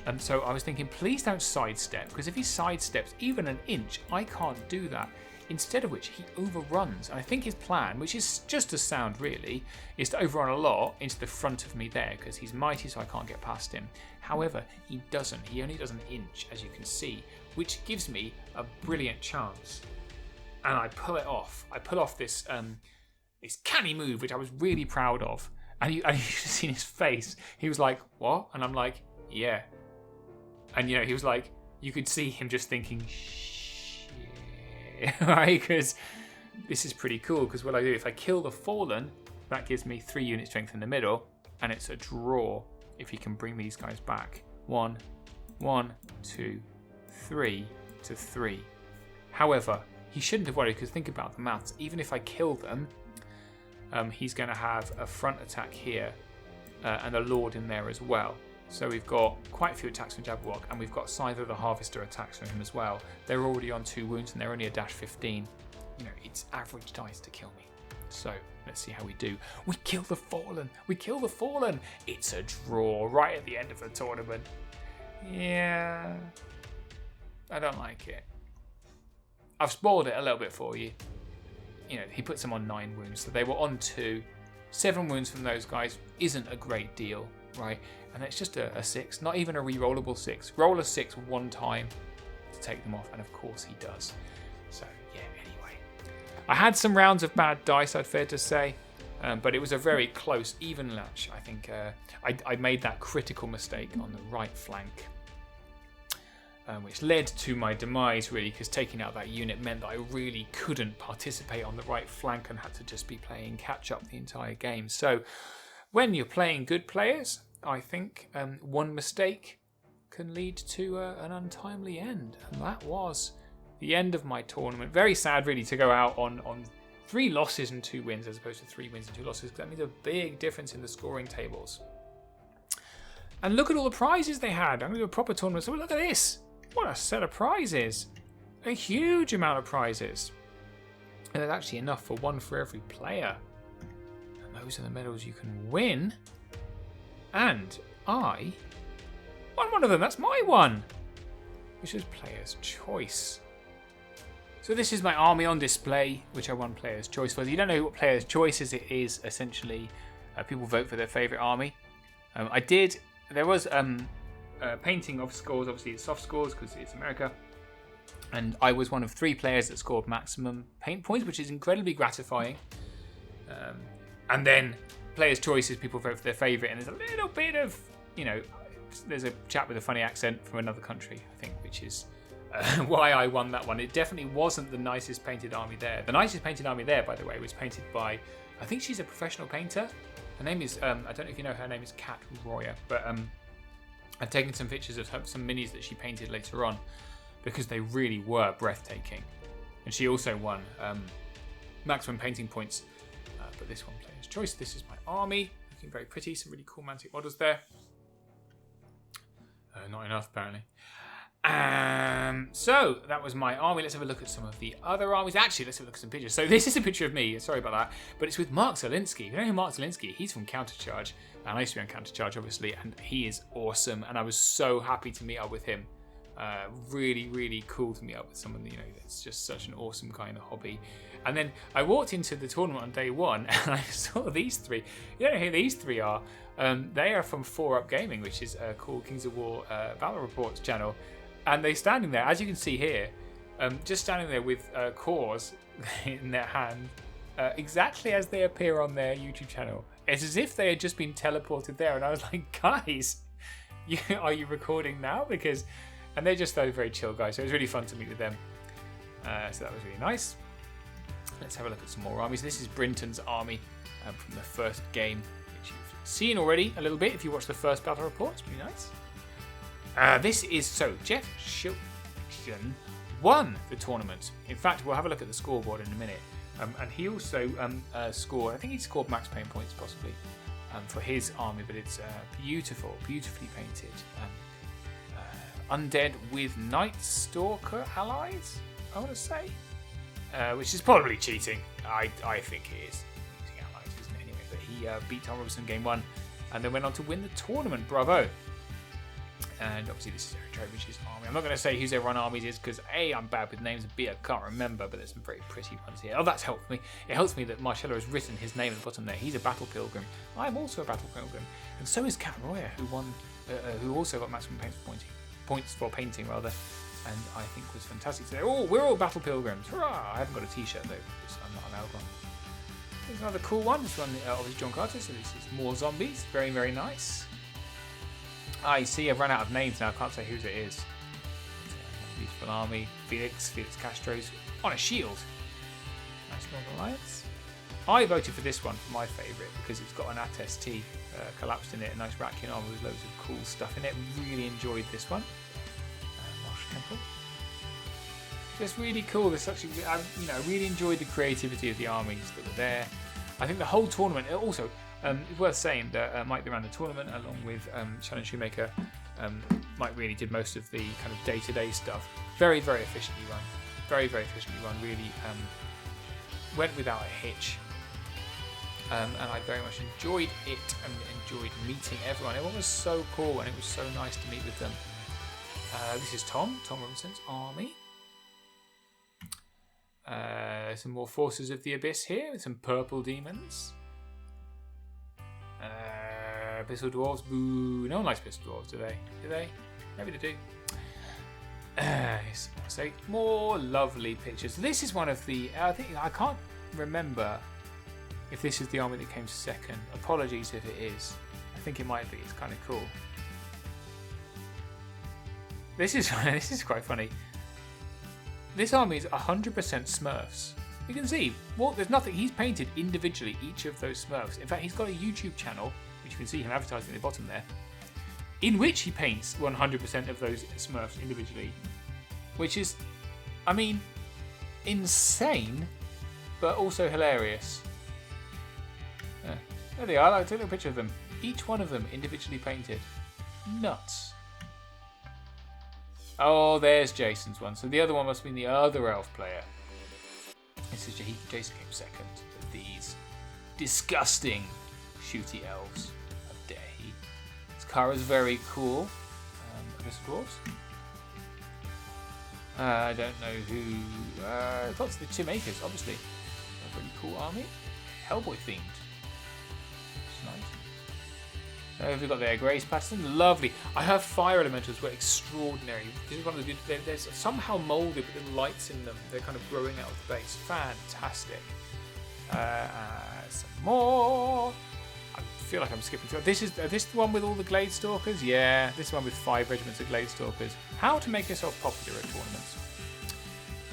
And so I was thinking, please don't sidestep, because if he sidesteps even an inch, I can't do that. Instead of which he overruns. And I think his plan, which is just as sound really, is to overrun a lot into the front of me there because he's mighty so I can't get past him. However, he doesn't. He only does an inch, as you can see, which gives me a brilliant chance. And I pull it off. I pull off this this canny move, which I was really proud of. And you should have seen his face. He was like, what? And I'm like, yeah. And, he was like, you could see him just thinking, shit. Right? Because this is pretty cool. Because what I do, if I kill the Fallen, that gives me 3 unit strength in the middle. And it's a draw if he can bring these guys back. 1, 2, 3 to 3. However, he shouldn't have worried because think about the maths. Even if I kill them, he's going to have a front attack here and a Lord in there as well. So we've got quite a few attacks from Jabberwock, and we've got Scyther the Harvester attacks from him as well. They're already on 2 wounds and they're only a dash 15. It's average dice to kill me. So let's see how we do. We kill the Fallen. We kill the Fallen. It's a draw right at the end of the tournament. Yeah. I don't like it. I've spoiled it a little bit for you. He puts them on 9 wounds, so they were on 2. 7 wounds from those guys isn't a great deal, right? And it's just a 6, not even a re-rollable 6. Roll a 6 one time to take them off, and of course he does. So, yeah, anyway. I had some rounds of bad dice, I'd fair to say, but it was a very close, even match. I think I made that critical mistake on the right flank. Which led to my demise really, because taking out that unit meant that I really couldn't participate on the right flank and had to just be playing catch up the entire game. So when you're playing good players, I think one mistake can lead to an untimely end, and that was the end of my tournament. Very sad really to go out on 3 losses and 2 wins as opposed to 3 wins and 2 losses, because that means a big difference in the scoring tables. And look at all the prizes they had. I'm going to do a proper tournament, so look at this. What a set of prizes. A huge amount of prizes. And there's actually enough for 1 for every player. And those are the medals you can win. And I won one of them. That's my one. Which is Player's Choice. So this is my army on display, which I won Player's Choice for. If you don't know what Player's Choice is, it is essentially people vote for their favourite army. There was painting of scores, obviously it's soft scores because it's America, and I was one of 3 players that scored maximum paint points, which is incredibly gratifying. And then Player's Choice is people vote for their favourite, and there's a little bit of, there's a chap with a funny accent from another country, I think, which is why I won that one. It definitely wasn't the nicest painted army there. The nicest painted army there, by the way, was painted by, I think she's a professional painter. Her name is, I don't know if you know, her name is Kat Royer, but I've taken some pictures of some minis that she painted later on because they really were breathtaking. And she also won maximum painting points. But this one, Player's Choice. This is my army. Looking very pretty. Some really cool Mantic models there. Not enough, apparently. So that was my army. Let's have a look at some of the other armies. Actually, let's have a look at some pictures. So this is a picture of me. Sorry about that. But it's with Mark Zielinski. You know who Mark Zielinski is? He's from Countercharge. And I used to be on Countercharge, obviously. And he is awesome. And I was so happy to meet up with him. Really, really cool to meet up with someone, that's just such an awesome kind of hobby. And then I walked into the tournament on day 1 and I saw these 3. You don't know who these 3 are. They are from 4Up Gaming, which is a cool Kings of War Battle Reports channel. And they're standing there, as you can see here, just standing there with cores in their hand, exactly as they appear on their YouTube channel. It's as if they had just been teleported there. And I was like, guys, are you recording now? And they're just those very chill guys. So it was really fun to meet with them. So that was really nice. Let's have a look at some more armies. This is Brinton's army from the first game, which you've seen already a little bit if you watch the first battle report. It's pretty nice. This is, Jeff Shilton won the tournament. In fact, we'll have a look at the scoreboard in a minute. And he also scored, I think he scored max paint points possibly for his army, but it's beautifully painted. Undead with Night Stalker allies, I want to say. Which is probably cheating. I think it is. Cheating allies, isn't it? Anyway, but he beat Tom Robinson game 1 and then went on to win the tournament. Bravo. And obviously this is Eric Trovich's army. I'm not going to say whose everyone armies is because A, I'm bad with names, and B, I can't remember, but there's some very pretty ones here. Oh, that's helped me. It helps me that Marcello has written his name at the bottom there. He's a battle pilgrim. I'm also a battle pilgrim. And so is Cat Royer, who also got maximum points for painting, rather. And I think was fantastic. So we're all battle pilgrims. Hurrah! I haven't got a t-shirt though, because I'm not allowed one. There's another cool one. This one obviously John Carter, so this is more zombies. Very, very nice. I see I've run out of names now. I can't say whose it is. Beautiful army. Felix Castro's on a shield. Nice Northern Alliance. I voted for this one for my favourite because it's got an AT-ST collapsed in it, a nice Ratkin armor with loads of cool stuff in it. Really enjoyed this one. Marsh Temple. Just really cool. There's such a, I really enjoyed the creativity of the armies that were there. I think the whole tournament also. It's worth saying that Mike ran the tournament along with Shannon Shoemaker. Mike really did most of the kind of day-to-day stuff. Very, very efficiently run. Very, very efficiently run. Really went without a hitch. And I very much enjoyed it and enjoyed meeting everyone. Everyone was so cool and it was so nice to meet with them. This is Tom Robinson's army. Some more Forces of the Abyss here with some purple demons. Pistol Dwarves, boo. No one likes Pistol Dwarves, do they? Do they? Maybe they do. So more lovely pictures. This is one of the, I can't remember if this is the army that came second. Apologies if it is. I think it might be. It's kind of cool. This is quite funny. This army is 100% Smurfs. You can see, there's nothing. He's painted individually each of those Smurfs. In fact, he's got a YouTube channel, which you can see him advertising at the bottom there, in which he paints 100% of those Smurfs individually. Which is, I mean, insane, but also hilarious. There they are. I took a picture of them. Each one of them individually painted. Nuts. Oh, there's Jason's one. So the other one must have been the other elf player. This is Jason came second of these disgusting shooty elves. How dare he? This car is very cool. Abyss Dwarves. I don't know who. Lots of the two makers, obviously. A really cool army. Hellboy themed. It's nice. We've got there Grace Patterson, lovely. I heard fire elementals were extraordinary. This is one of the there's somehow moulded with little lights in them. They're kind of growing out of the base. Fantastic. Some more. I feel like I'm skipping through. This the one with all the Glade Stalkers? Yeah, this one with 5 regiments of Glade Stalkers. How to make yourself popular at tournaments.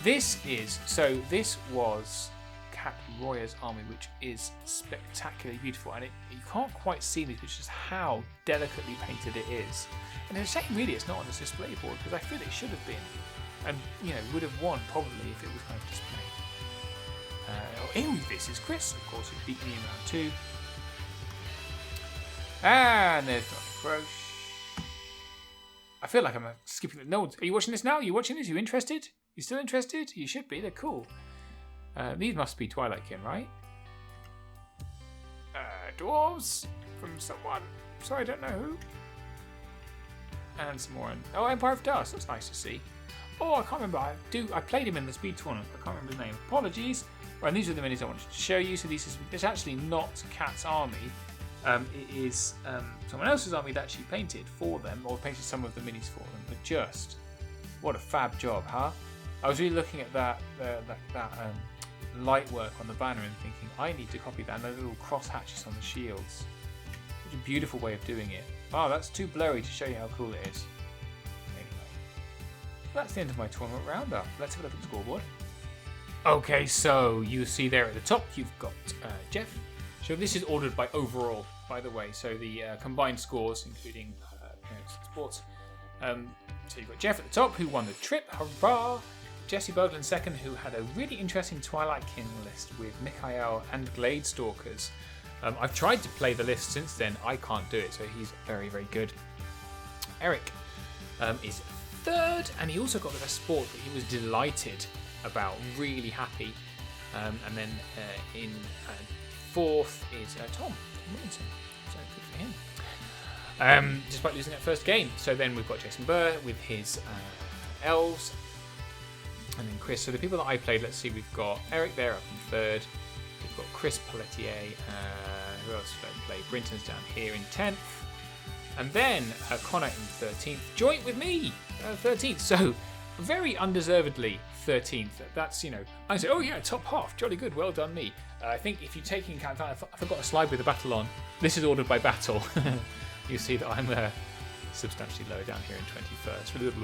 This was Cat Royer's army, which is spectacularly beautiful, and you can't quite see this, which is how delicately painted it is. And it's a shame really it's not on this display board, because I feel it should have been, and would have won probably if it was kind of displayed. This is Chris, of course, who beat me in round 2. And there's Dr. Croche. I feel like I'm skipping. No, are you watching this now? Are you watching this? Are you interested? You still interested? You should be. They're cool. These must be Twilight Kin, right? Dwarves from someone. Sorry, I don't know who. And some more. Oh, Empire of Dust. That's nice to see. Oh, I can't remember. I played him in the speed tournament. I can't remember his name. Apologies. Right, and these are the minis I wanted to show you. So it's actually not Cat's army. It is someone else's army that she painted for them, or painted some of the minis for them. But just what a fab job, huh? I was really looking at that light work on the banner and thinking, I need to copy that, and those little cross hatches on the shields. Such a beautiful way of doing it. Oh, that's too blurry to show you how cool it is. Anyway, that's the end of my tournament roundup. Let's have a look at the scoreboard. Okay, so you see there at the top, you've got Jeff. So this is ordered by overall, by the way. So the combined scores, including parents and sports. So you've got Jeff at the top, who won the trip. Hurrah! Jesse Berglund second, who had a really interesting Twilight Kin list with Mikhail and Glade Stalkers. I've tried to play the list since then. I can't do it, so he's very, very good. Eric is third, and he also got the best sport that he was delighted about, really happy. And then in fourth is Tom Williamson. So good for him. despite losing that first game. So then we've got Jason Burr with his elves, and then Chris. So the people that I played, let's see, we've got Eric there up in third. We've got Chris Pelletier. Who else did I play? Brinton's down here in 10th. And then Connor in 13th. Joint with me, 13th. So very undeservedly 13th. That's, I say, oh yeah, top half. Jolly good. Well done, me. I think if you take into account, I forgot a slide with the battle on. This is ordered by battle. You see that I'm substantially lower down here in 21st,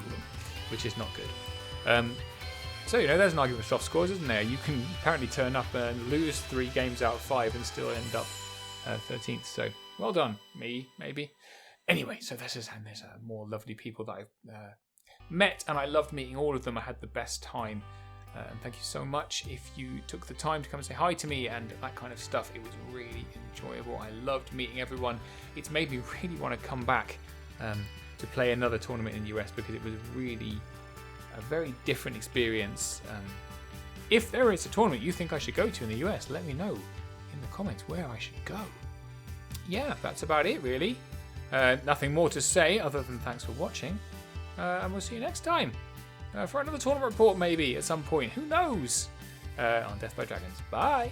which is not good. So, there's an argument for soft scores, isn't there? You can apparently turn up and lose 3 games out of 5 and still end up 13th. So, well done, me, maybe. Anyway, so there's more lovely people that I've met, and I loved meeting all of them. I had the best time. And thank you so much if you took the time to come and say hi to me and that kind of stuff. It was really enjoyable. I loved meeting everyone. It's made me really want to come back to play another tournament in the US, because it was really a very different experience. If there is a tournament you think I should go to in the US, let me know in the comments where I should go. Yeah, that's about it really. Nothing more to say other than thanks for watching, and we'll see you next time for another tournament report maybe at some point. Who knows? On Death by Dragons. Bye!